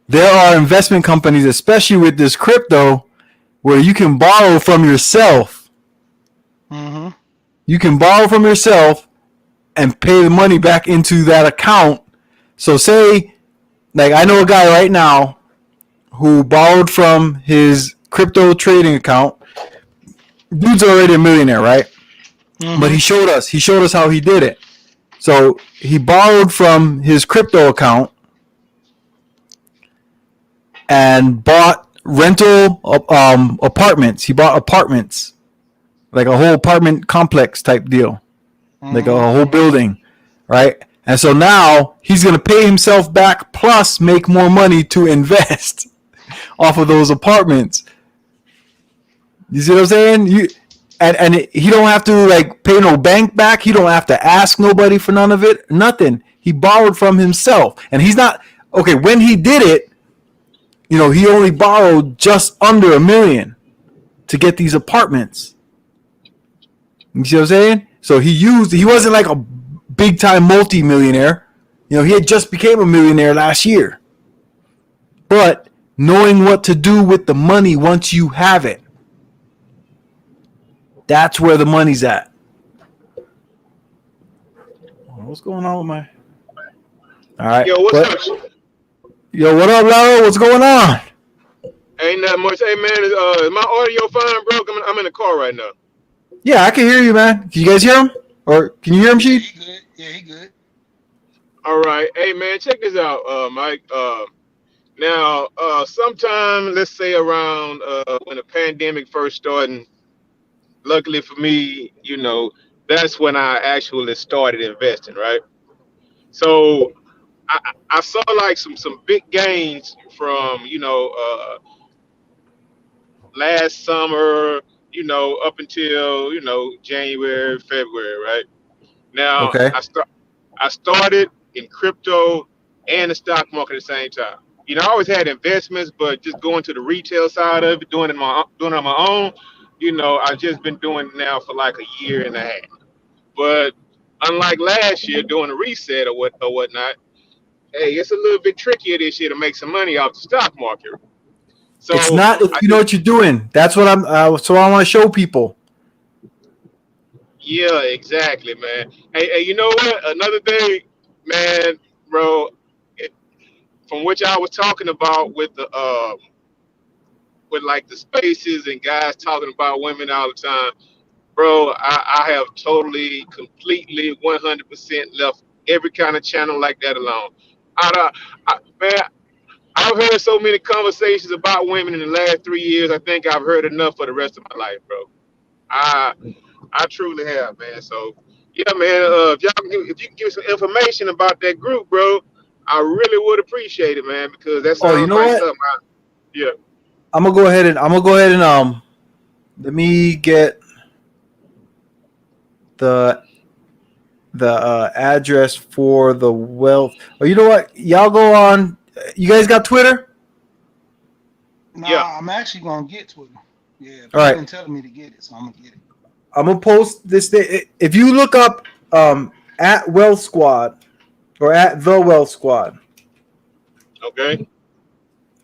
There are investment companies, especially with this crypto, where you can borrow from yourself. Mm-hmm. You can borrow from yourself and pay the money back into that account. So say, like I know a guy right now who borrowed from his crypto trading account. Dude's already a millionaire, right? But Mm-hmm. he showed us how he did it. So he borrowed from his crypto account and bought rental apartments. He bought apartments, like a whole apartment complex type deal, like Mm-hmm. a whole building, right? And so now he's going to pay himself back plus make more money to invest off of those apartments. You see what I'm saying? And he don't have to like pay no bank back. He don't have to ask nobody for none of it. Nothing. He borrowed from himself, and he's not okay. When he did it, he only borrowed just under $1 million to get these apartments. You see what I'm saying? So he wasn't like a big time multi-millionaire. He had just became a millionaire last year. But knowing what to do with the money once you have it, that's where the money's at. What's going on with my? All right. Yo, what's up? Yo, what up, Laro? What's going on? Ain't nothing much. Hey, man, is my audio fine, bro? I'm in the car right now. Yeah, I can hear you, man. Can you guys hear him? Or can you hear him, Yeah, Sheed? he good. Yeah, he good. All right. Hey man, check this out, Mike. Now, sometime let's say around when the pandemic first started. Luckily for me, that's when I actually started investing, right? So I saw like some big gains from last summer, up until January, February, right? Now Okay. I started in crypto and the stock market at the same time. I always had investments, but just going to the retail side of it, doing it on my own. I've just been doing it now for like a year and a half. But unlike last year, doing a reset or whatnot, hey, it's a little bit trickier this year to make some money off the stock market. It's So not if I you know just, what you're doing. That's what I'm. So I want to show people. yeah, exactly, man. Hey, you know what? Another thing, man, bro, it, from which I was talking about with like the spaces and guys talking about women all the time, bro. I have totally, completely, 100% left every kind of channel like that alone. Man, I've heard so many conversations about women in the last 3 years. I think I've heard enough for the rest of my life, bro. I I truly have, man. So yeah, man. If you can give me some information about that group, bro, I really would appreciate it, man, because that Oh, you sounds know like what? something. Yeah. I'm gonna go ahead and let me get the address for the wealth. Oh, you know what? Y'all go on. You guys got Twitter? Yeah. Nah, I'm actually gonna get Twitter. Yeah, All people right. been telling me to get it, so I'm gonna get it. I'm gonna post this thing. If you look up at Wealth Squad or at the Wealth Squad Okay.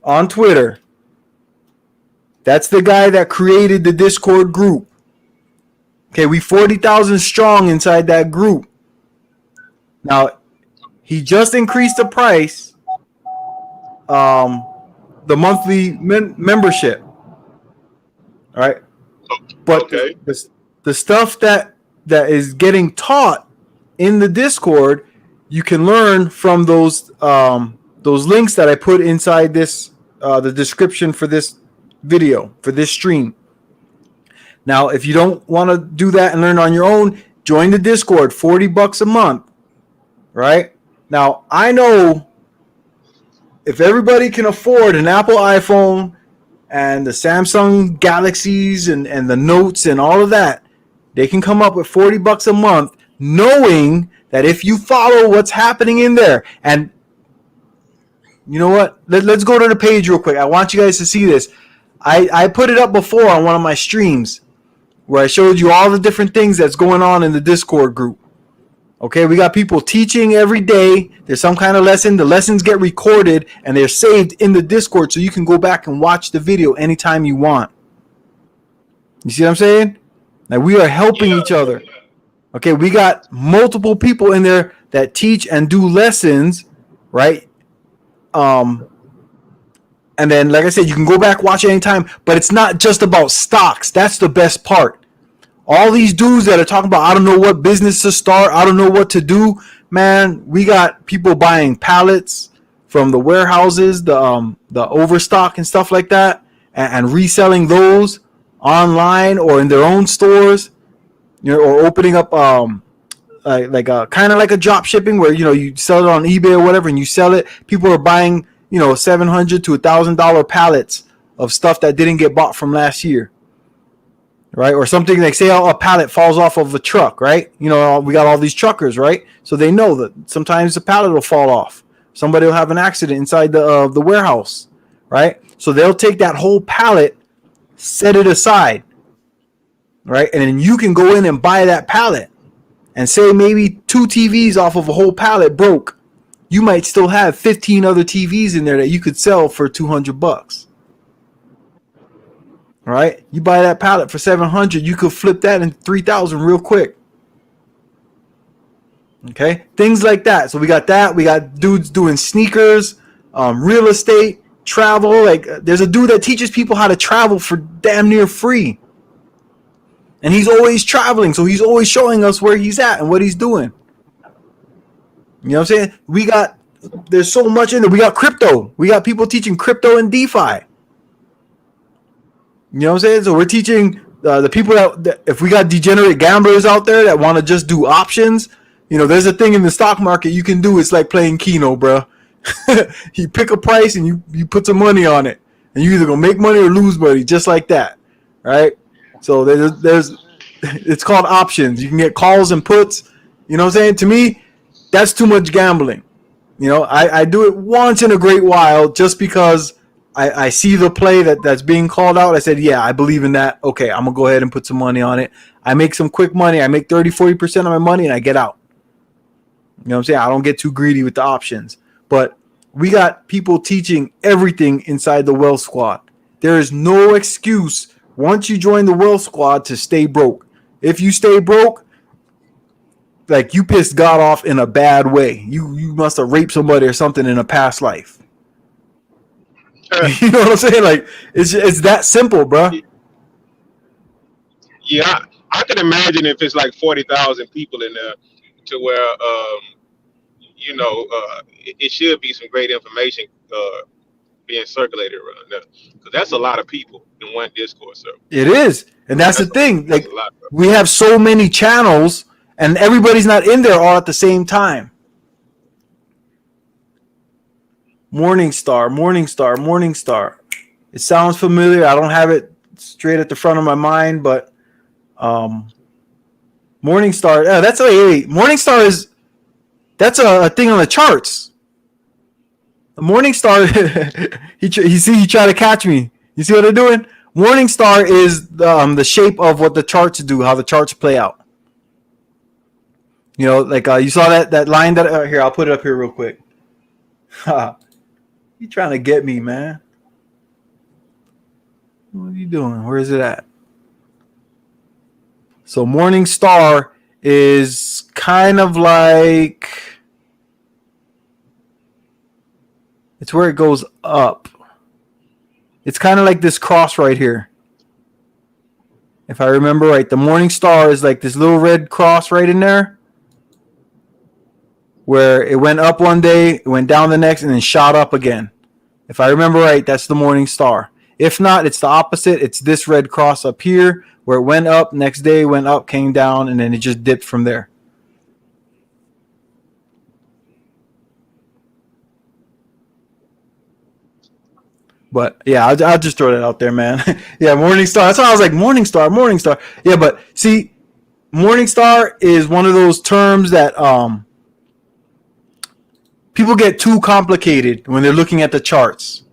on Twitter, that's the guy that created the Discord group. Okay, we 40,000 strong inside that group. Now he just increased the price, um, the monthly membership. All right, but Okay. the stuff that is getting taught in the Discord, you can learn from those links that I put inside this the description for this video for this stream. Now, if you don't want to do that and learn on your own, join the Discord. $40 a month, right? Now, I know if everybody can afford an Apple iPhone and the Samsung Galaxies and the Notes and all of that, they can come up with $40 a month, knowing that if you follow what's happening in there, and you know what? Let's go to the page real quick. I want you guys to see this. I put it up before on one of my streams where I showed you all the different things that's going on in the Discord group. Okay, we got people teaching every day. There's some kind of lesson. The lessons get recorded and they're saved in the Discord so you can go back and watch the video anytime you want. You see what I'm saying? Now we are helping Yeah. each other. Okay, we got multiple people in there that teach and do lessons, right? Um, and then, like I said, you can go back, watch it anytime, but it's not just about stocks. That's the best part. All these dudes that are talking about, I don't know what business to start, I don't know what to do, man. We got people buying pallets from the warehouses, the overstock and stuff like that, and reselling those online or in their own stores, or opening up like kind of like a drop shipping where you sell it on eBay or whatever and you sell it. People are buying $700 to $1,000 pallets of stuff that didn't get bought from last year, right? Or something like, say a pallet falls off of a truck, right? We got all these truckers, right? So they know that sometimes the pallet will fall off. Somebody will have an accident inside the warehouse, right? So they'll take that whole pallet, set it aside, right? And then you can go in and buy that pallet. And say maybe 2 TVs off of a whole pallet broke. You might still have 15 other TVs in there that you could sell for $200. Right? You buy that pallet for $700, you could flip that in $3,000 real quick. Okay, things like that. So we got that. We got dudes doing sneakers, real estate, travel. Like there's a dude that teaches people how to travel for damn near free. And he's always traveling, so he's always showing us where he's at and what he's doing. You know what I'm saying? There's so much in there. We got crypto. We got people teaching crypto and DeFi. You know what I'm saying? So we're teaching the people that if we got degenerate gamblers out there that want to just do options, you know, there's a thing in the stock market you can do. It's like playing Keno, bro. You pick a price and you put some money on it, and you either gonna make money or lose money, just like that, right? So there's it's called options. You can get calls and puts. You know what I'm saying? To me, that's too much gambling. You know, I do it once in a great while just because I see the play that's being called out. I said, yeah, I believe in that. Okay, I'm going to go ahead and put some money on it. I make some quick money. I make 30-40% of my money and I get out. You know what I'm saying? I don't get too greedy with the options. But we got people teaching everything inside the Wealth Squad. There is no excuse once you join the Wealth Squad to stay broke. If you stay broke, like you pissed God off in a bad way. You must have raped somebody or something in a past life. You know what I'm saying? Like it's that simple, bro. Yeah, I can imagine if it's like 40,000 people in there, to where it should be some great information being circulated around there, because that's a lot of people in one Discord server. It is, and that's the thing. Like we have so many channels, and everybody's not in there all at the same time. Morningstar. It sounds familiar. I don't have it straight at the front of my mind, but Morningstar. Morningstar that's a thing on the charts. The Morningstar. He tried to catch me. You see what they're doing? Morningstar is the shape of what the charts do, how the charts play out. You know, like you saw that line that here. I'll put it up here real quick. You trying to get me, man? What are you doing? Where is it at? So Morningstar is kind of like it's where it goes up. It's kind of like this cross right here. If I remember right, the Morningstar is like this little red cross right in there, where it went up one day, it went down the next, and then shot up again. If I remember right, that's the Morningstar. If not, it's the opposite. It's this red cross up here, where it went up, next day went up, came down, and then it just dipped from there. But yeah, I'll just throw that out there, man. Yeah, Morningstar. That's why I was like, Morningstar. Yeah, but see, Morningstar is one of those terms that people get too complicated when they're looking at the charts.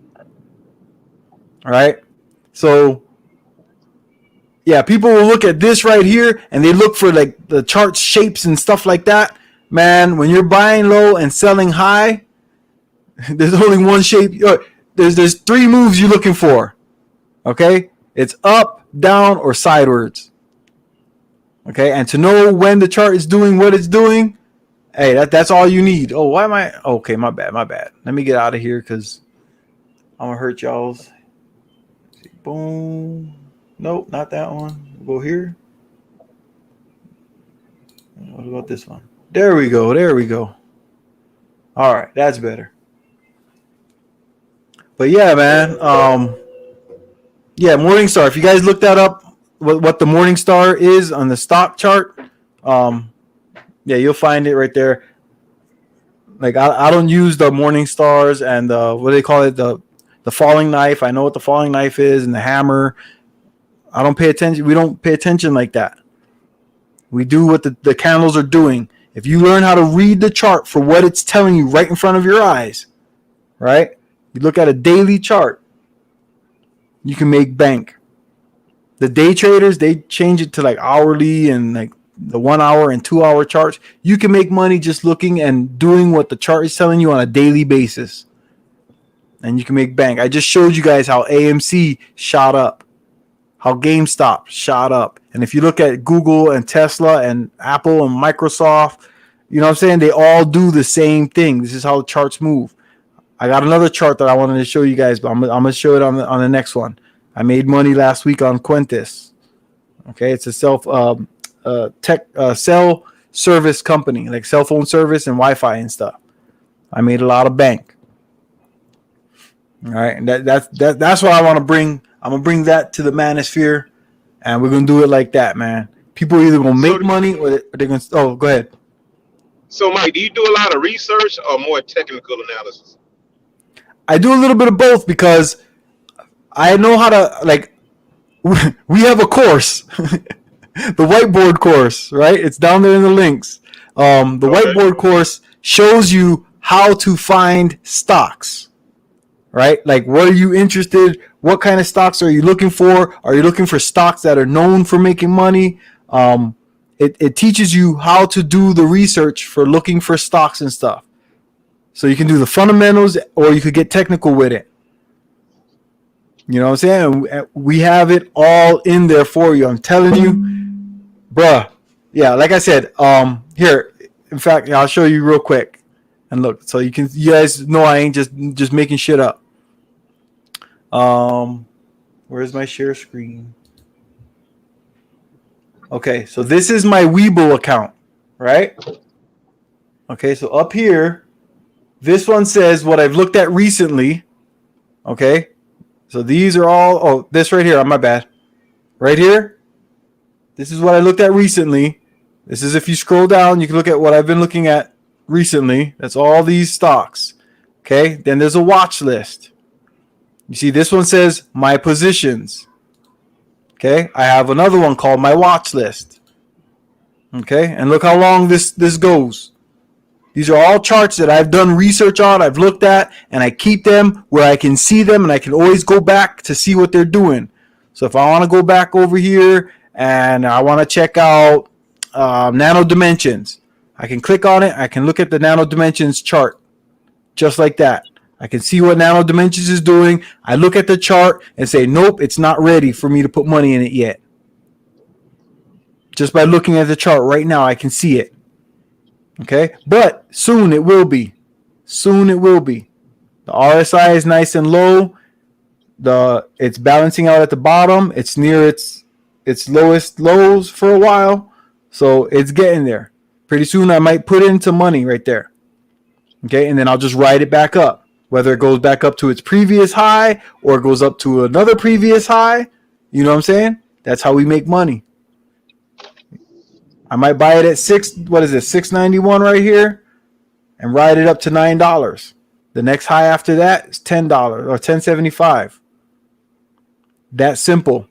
All right. So yeah, people will look at this right here and they look for like the chart shapes and stuff like that. Man, when you're buying low and selling high, there's only one shape. There's three moves you're looking for. Okay? It's up, down, or sideways. Okay? And to know when the chart is doing what it's doing, hey, that's all you need. Oh, why am I? Okay, my bad. Let me get out of here because I'm going to hurt y'all's. Boom. Nope, not that one. We'll go here. What about this one? There we go. All right, that's better. But yeah, man. Yeah, Morningstar. If you guys look that up, what the Morningstar is on the stock chart, yeah, you'll find it right there. Like I don't use the Morningstars and what do they call it, the falling knife. I know what the falling knife is and the hammer. I don't pay attention. We don't pay attention like that. We do what the candles are doing. If you learn how to read the chart for what it's telling you right in front of your eyes, right? You look at a daily chart, you can make bank. The day traders, they change it to like hourly and like the 1 hour and 2 hour charts. You can make money just looking and doing what the chart is telling you on a daily basis. And you can make bank. I just showed you guys how AMC shot up, how GameStop shot up. And if you look at Google and Tesla and Apple and Microsoft, you know what I'm saying? They all do the same thing. This is how the charts move. I got another chart that I wanted to show you guys, but I'm going to show it on the next one. I made money last week on Quintus. Okay, it's a cell service company, like cell phone service and Wi-Fi and stuff. I made a lot of bank. All right, and that's what I want to bring. I'm gonna bring that to the manosphere, and we're gonna do it like that, man. People are either gonna make money or they're gonna. Oh, go ahead. So, Mike, do you do a lot of research or more technical analysis? I do a little bit of both because I know how to like. We have a course, the whiteboard course, right? It's down there in the links. The whiteboard course shows you how to find stocks, right? Like, what are you interested? What kind of stocks are you looking for? Are you looking for stocks that are known for making money? It teaches you how to do the research for looking for stocks and stuff. So you can do the fundamentals or you could get technical with it. You know what I'm saying? We have it all in there for you. I'm telling you, bruh. Yeah, like I said, here, in fact, I'll show you real quick. And look, so you guys know I ain't just making shit up. Where's my share screen? Okay, so this is my Webull account, right? Okay, so up here, this one says what I've looked at recently. Okay, so these are all, oh, this right here, my bad. Right here, this is what I looked at recently. This is if you scroll down, you can look at what I've been looking at recently. That's all these stocks. Okay, then there's a watch list. You see, this one says my positions. Okay, I have another one called my watch list. Okay, and look how long this goes. These are all charts that I've done research on, I've looked at, and I keep them where I can see them, and I can always go back to see what they're doing. So if I want to go back over here and I want to check out Nano Dimensions, I can click on it. I can look at the Nano Dimensions chart just like that. I can see what Nano Dimensions is doing. I look at the chart and say, nope, it's not ready for me to put money in it yet. Just by looking at the chart right now, I can see it. Okay, but soon it will be. Soon it will be. The RSI is nice and low. It's balancing out at the bottom. It's near its lowest lows for a while. So it's getting there. Pretty soon I might put in some money right there. Okay, and then I'll just ride it back up. Whether it goes back up to its previous high or it goes up to another previous high. You know what I'm saying? That's how we make money. I might buy it at $6.91 right here and ride it up to $9. The next high after that is $10 or $10.75. That simple.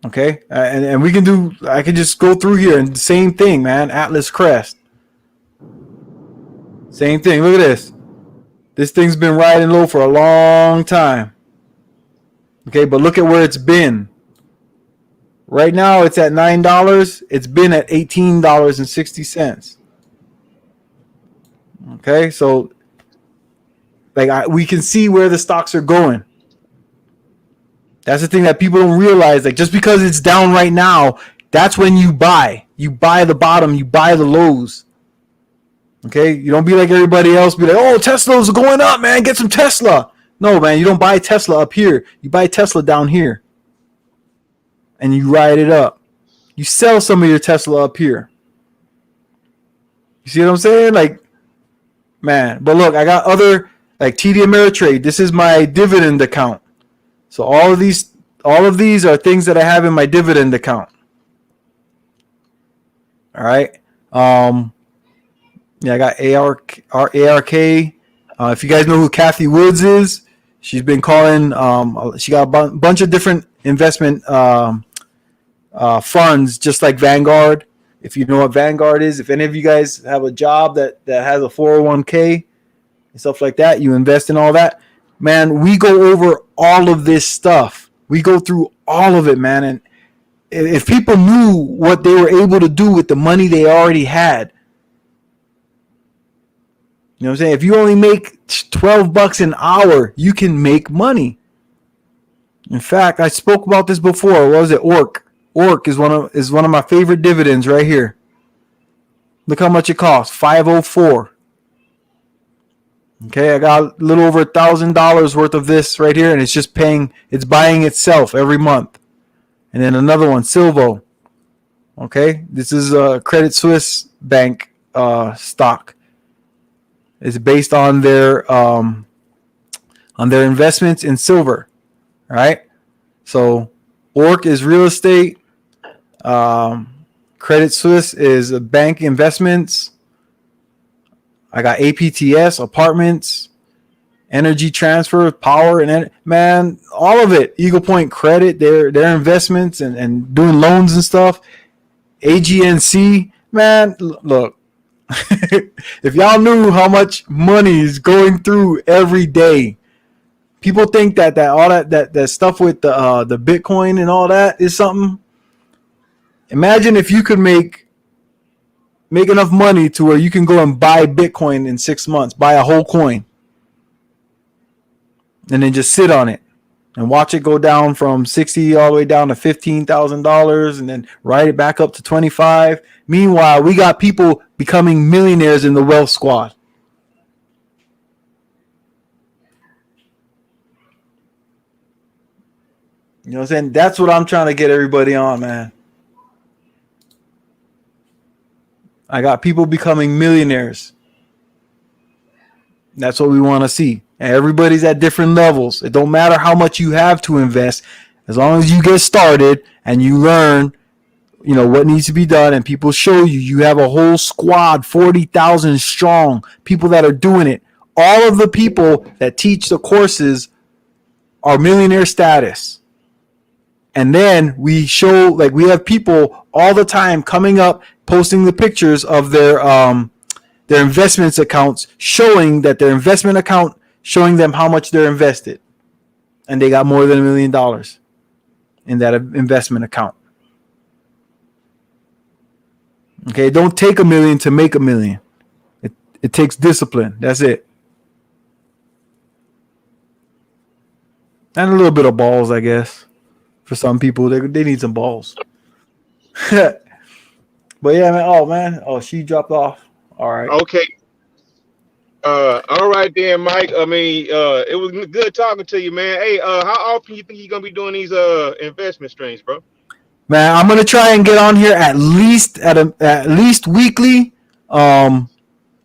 Okay, and we can do. I can just go through here and same thing, man. Atlas Crest. Same thing. Look at this. This thing's been riding low for a long time. Okay, but look at where it's been. Right now, it's at $9. It's been at $18.60. Okay, so we can see where the stocks are going. That's the thing that people don't realize. Like, just because it's down right now, that's when you buy. You buy the bottom. You buy the lows. Okay, you don't be like everybody else. Be like, oh, Tesla's going up, man. Get some Tesla. No, man, you don't buy Tesla up here. You buy Tesla down here. And you ride it up. You sell some of your Tesla up here. You see what I'm saying? Like, man. But look, I got other, like TD Ameritrade. This is my dividend account. So all of these are things that I have in my dividend account. All right. Yeah, I got ARK. If you guys know who Kathy Woods is, she's been calling. She got a bunch of different investment funds, just like Vanguard. If you know what Vanguard is, if any of you guys have a job that has a 401k and stuff like that, you invest in all that. Man, we go over all of this stuff. We go through all of it, man. And if people knew what they were able to do with the money they already had, you know what I'm saying? If you only make $12 an hour, you can make money. In fact, I spoke about this before. What was it? Orc. Orc is one of my favorite dividends right here. Look how much it costs. $504. Okay, I got a little over $1,000 worth of this right here, and it's just buying itself every month. and then another one, Silvo. Okay, this is a Credit Suisse bank stock. It's based on their investments in silver. Right. So Orc is real estate. Um, Credit Suisse is bank investments. I got APTS, apartments, energy transfer, power, and man, all of it. Eagle Point Credit, their investments and doing loans and stuff. AGNC, man, look, if y'all knew how much money is going through every day, people think that all that stuff with the Bitcoin and all that is something. Imagine if you could make enough money to where you can go and buy Bitcoin in 6 months, buy a whole coin, and then just sit on it and watch it go down from 60 all the way down to $15,000 and then ride it back up to 25. Meanwhile, we got people becoming millionaires in the wealth squad. You know what I'm saying? That's what I'm trying to get everybody on, man. I got people becoming millionaires. That's what we want to see. And everybody's at different levels. It don't matter how much you have to invest. As long as you get started and you learn, what needs to be done, and people show you, you have a whole squad, 40,000 strong, people that are doing it. All of the people that teach the courses are millionaire status. And then we show, we have people all the time coming up, posting the pictures of their investments accounts, showing that their investment account, showing them how much they're invested. And they got more than $1 million in that investment account. Okay, don't take $1 million to make $1 million. It takes discipline. That's it. And a little bit of balls, I guess. For some people, they need some balls. But yeah, man. Oh, she dropped off. All right. Okay. All right then, Mike. I mean, it was good talking to you, man. Hey, how often you think you're gonna be doing these investment streams, bro? Man, I'm gonna try and get on here at least weekly. But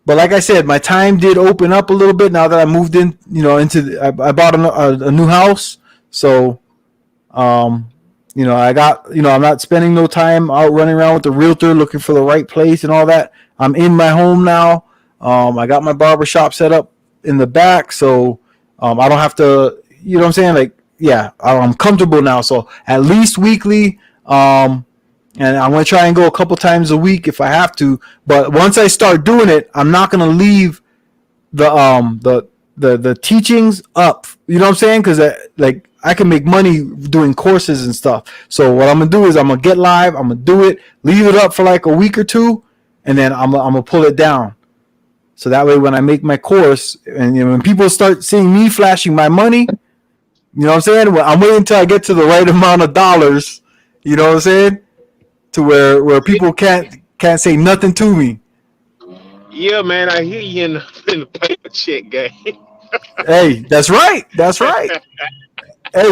like I said, my time did open up a little bit now that I moved in. I bought a new house, so I got, I'm not spending no time out running around with the realtor looking for the right place and all that. I'm in my home now. I got my barber shop set up in the back, so I don't have to, you know what I'm saying? I'm comfortable now. So at least weekly, and I'm going to try and go a couple times a week if I have to. But once I start doing it, I'm not going to leave the teachings up. You know what I'm saying? Because I can make money doing courses and stuff. So what I'm gonna do is I'm gonna get live. I'm gonna do it, leave it up for like a week or two, and then I'm gonna pull it down. So that way, when I make my course, and when people start seeing me flashing my money, you know what I'm saying? I'm waiting until I get to the right amount of dollars. You know what I'm saying? To where people can't say nothing to me. Yeah, man. I hear you in the paper check game. Hey, that's right. That's right. Hey,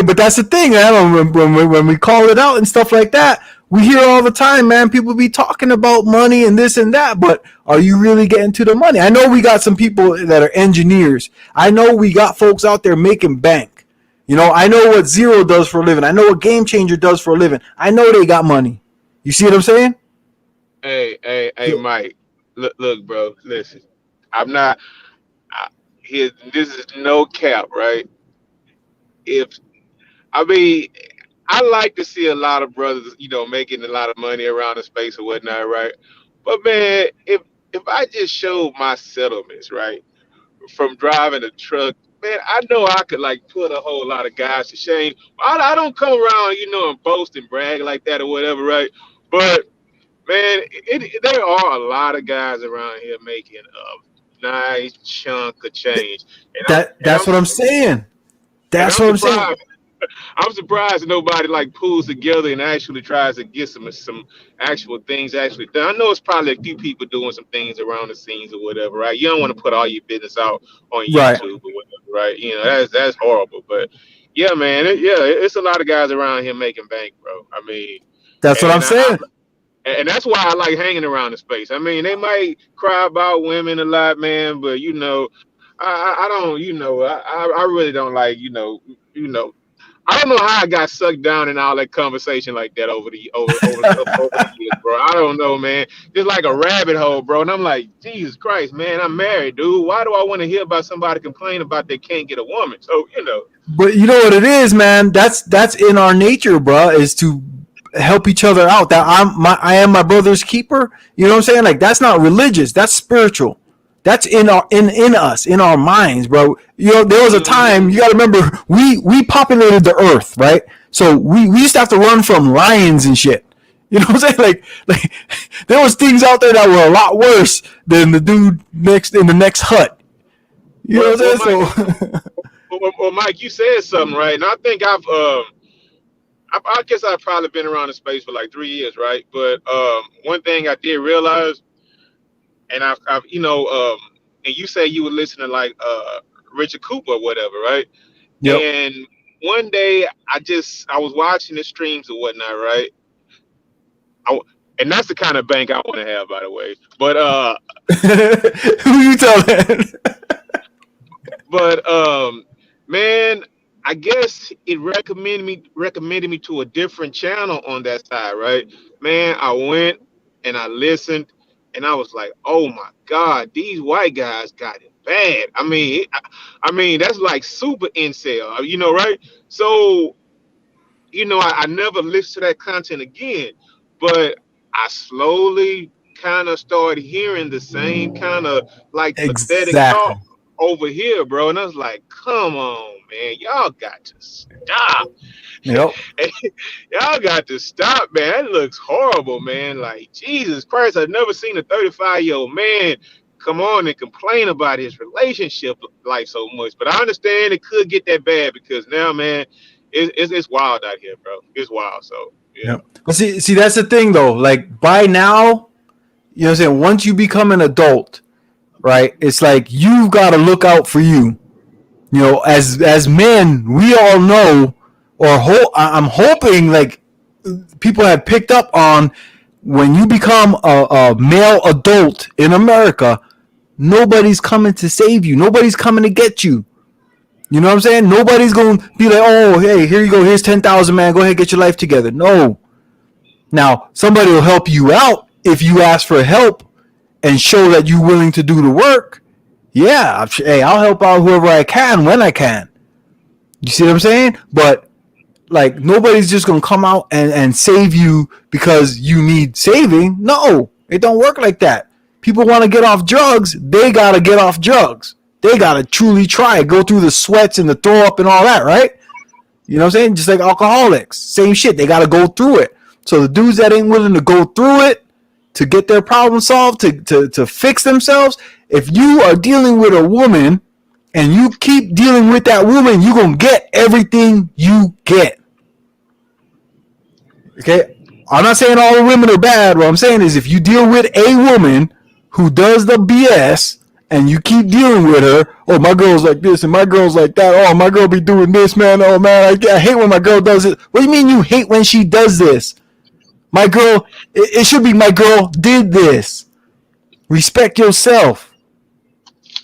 but that's the thing, man. When we call it out and stuff like that, we hear all the time, man. People be talking about money and this and that, but are you really getting to the money? I know we got some people that are engineers. I know we got folks out there making bank. I know what Zero does for a living. I know what Game Changer does for a living. I know they got money. You see what I'm saying? Hey, Mike. Look, bro. Listen, I'm not. Here, this is no cap, right? If I mean, I like to see a lot of brothers, making a lot of money around the space or whatnot, right? But man, if I just showed my settlements, right, from driving a truck, man, I know I could like put a whole lot of guys to shame. I don't come around, and boast and brag like that or whatever, right? But man, there are a lot of guys around here making a nice chunk of change, and I'm and That's I'm what I'm saying. and That's I'm what I'm saying. surprised. I'm surprised that nobody like pulls together and actually tries to get some actual things actually done. I know it's probably a few people doing some things around the scenes or whatever, right? You don't want to put all your business out on Right. YouTube or whatever, right? That's horrible. But Yeah, man. It's a lot of guys around here making bank, bro. I mean, That's what I'm and saying. and that's why I like hanging around the space. I mean, they might cry about women a lot, man, but I don't, I really don't like, you know, I don't know how I got sucked down in all that conversation like that over the years, bro. I don't know, man. Just like a rabbit hole, bro. And I'm like, Jesus Christ, man, I'm married, dude. Why do I want to hear about somebody complain about they can't get a woman? So, But you know what it is, man. That's in our nature, bro. Is to help each other out. That I am my brother's keeper. You know what I'm saying? Like that's not religious. That's spiritual. That's in us, in our minds, bro. You know, there was a mhm. time you got to remember we populated the earth, right? So we used to have to run from lions and shit. You know what I'm saying? Like there was things out there that were a lot worse than the dude next in the next hut. You know well, what well, I'm Mike, saying? So Mike, you said something right, and I think I guess I've probably been around the space for like 3 years, right? But one thing I did realize, and I've and you say you would listen to like Richard Cooper or whatever, right? yep. And one day I was watching the streams or whatnot, right? And that's the kind of bank I want to have, by the way. Who you telling? But man, I guess it recommended me to a different channel on that side, right? Man, I went and I listened, and I was like, oh my God, these white guys got it bad. I mean that's like super incel, right? So I never listened to that content again, but I slowly kind of started hearing the same kind of like pathetic talk Exactly. over here, bro. And I was like, come on, man, y'all got to stop. Yep. Y'all got to stop, man. That looks horrible, man. Like, Jesus Christ, I've never seen a 35-year-old man come on and complain about his relationship life so much. But I understand it could get that bad because now, man, it's wild out here, bro. It's wild. So, yeah. Yep. But see, that's the thing though. Like by now, you know what I'm saying? Once you become an adult, right? It's like you've got to look out for you. You know, as men, we all know, I'm hoping like people have picked up on when you become a male adult in America, nobody's coming to save you. Nobody's coming to get you. You know what I'm saying? Nobody's going to be like, oh, hey, here you go. Here's 10,000, man. Go ahead, get your life together. No. Now, somebody will help you out if you ask for help and show that you're willing to do the work. Yeah, hey, I'll help out whoever I can when I can. You see what I'm saying? But like nobody's just gonna come out and save you because you need saving. No, it don't work like that. People want to get off drugs, they gotta get off drugs. They gotta truly try it, go through the sweats and the throw up and all that, right? You know what I'm saying? Just like alcoholics, same shit. They gotta go through it. So the dudes that ain't willing to go through it to get their problem solved, to fix themselves, if you are dealing with a woman and you keep dealing with that woman, you're gonna get everything you get. Okay? I'm not saying all the women are bad. What I'm saying is if you deal with a woman who does the BS and you keep dealing with her, oh, my girl's like this and my girl's like that. Oh, my girl be doing this, man. Oh, man, I hate when my girl does it. What do you mean you hate when she does this? My girl, it should be my girl did this. Respect yourself.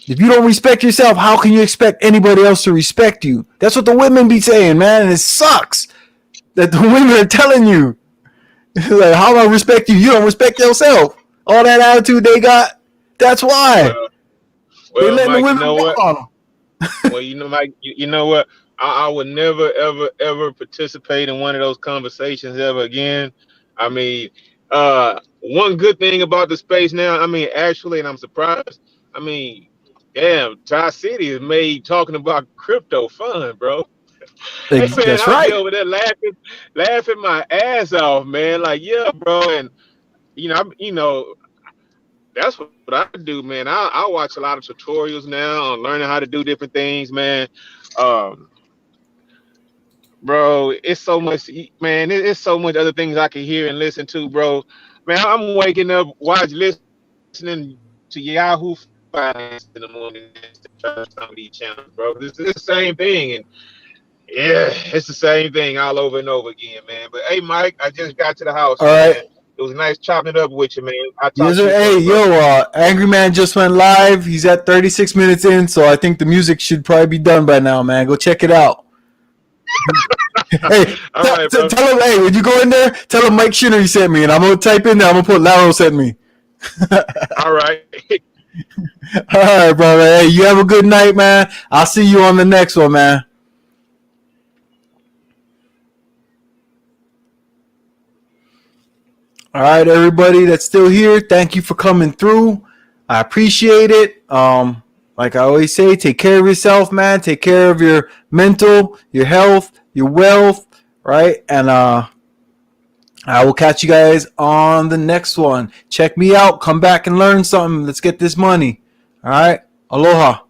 If you don't respect yourself, how can you expect anybody else to respect you? That's what the women be saying, man, and it sucks that the women are telling you. Like, how do I respect you? You don't respect yourself. All that attitude they got, that's why. Well, They well, letting the Mike, you women know down what? on them. Well, Mike, you know what? I would never, ever, ever participate in one of those conversations ever again. I mean, one good thing about the space now, I mean, actually, and I'm surprised. I mean, damn, Tri City has made talking about crypto fun, bro. Hey, man, That's I'll be right. over there laughing my ass off, man. Like, yeah, bro, and that's what I do, man. I watch a lot of tutorials now on learning how to do different things, man. Um, bro, it's so much, man. It's so much other things I can hear and listen to, bro. Man, I'm waking up, listening to Yahoo Finance in the morning. Some of these channels, bro. This is the same thing, Yeah, it's the same thing all over and over again, man. But hey, Mike, I just got to the house, All right. man. It was nice chopping it up with you, man. I'll talk Yes, to sir. you Hey, soon, brother. yo, Angry Man just went live. He's at 36 minutes in, so I think the music should probably be done by now, man. Go check it out. Hey, All right, bro. tell him, hey, when you go in there, tell him MikeShinnery sent me, and I'm gonna type in there. I'm gonna put Laro sent me. All right. All right, brother. Hey, you have a good night, man. I'll see you on the next one, man. All right, everybody that's still here, thank you for coming through. I appreciate it. Like I always say, take care of yourself, man. Take care of your mental, your health, your wealth, right? And I will catch you guys on the next one. Check me out. Come back and learn something. Let's get this money. All right. Aloha.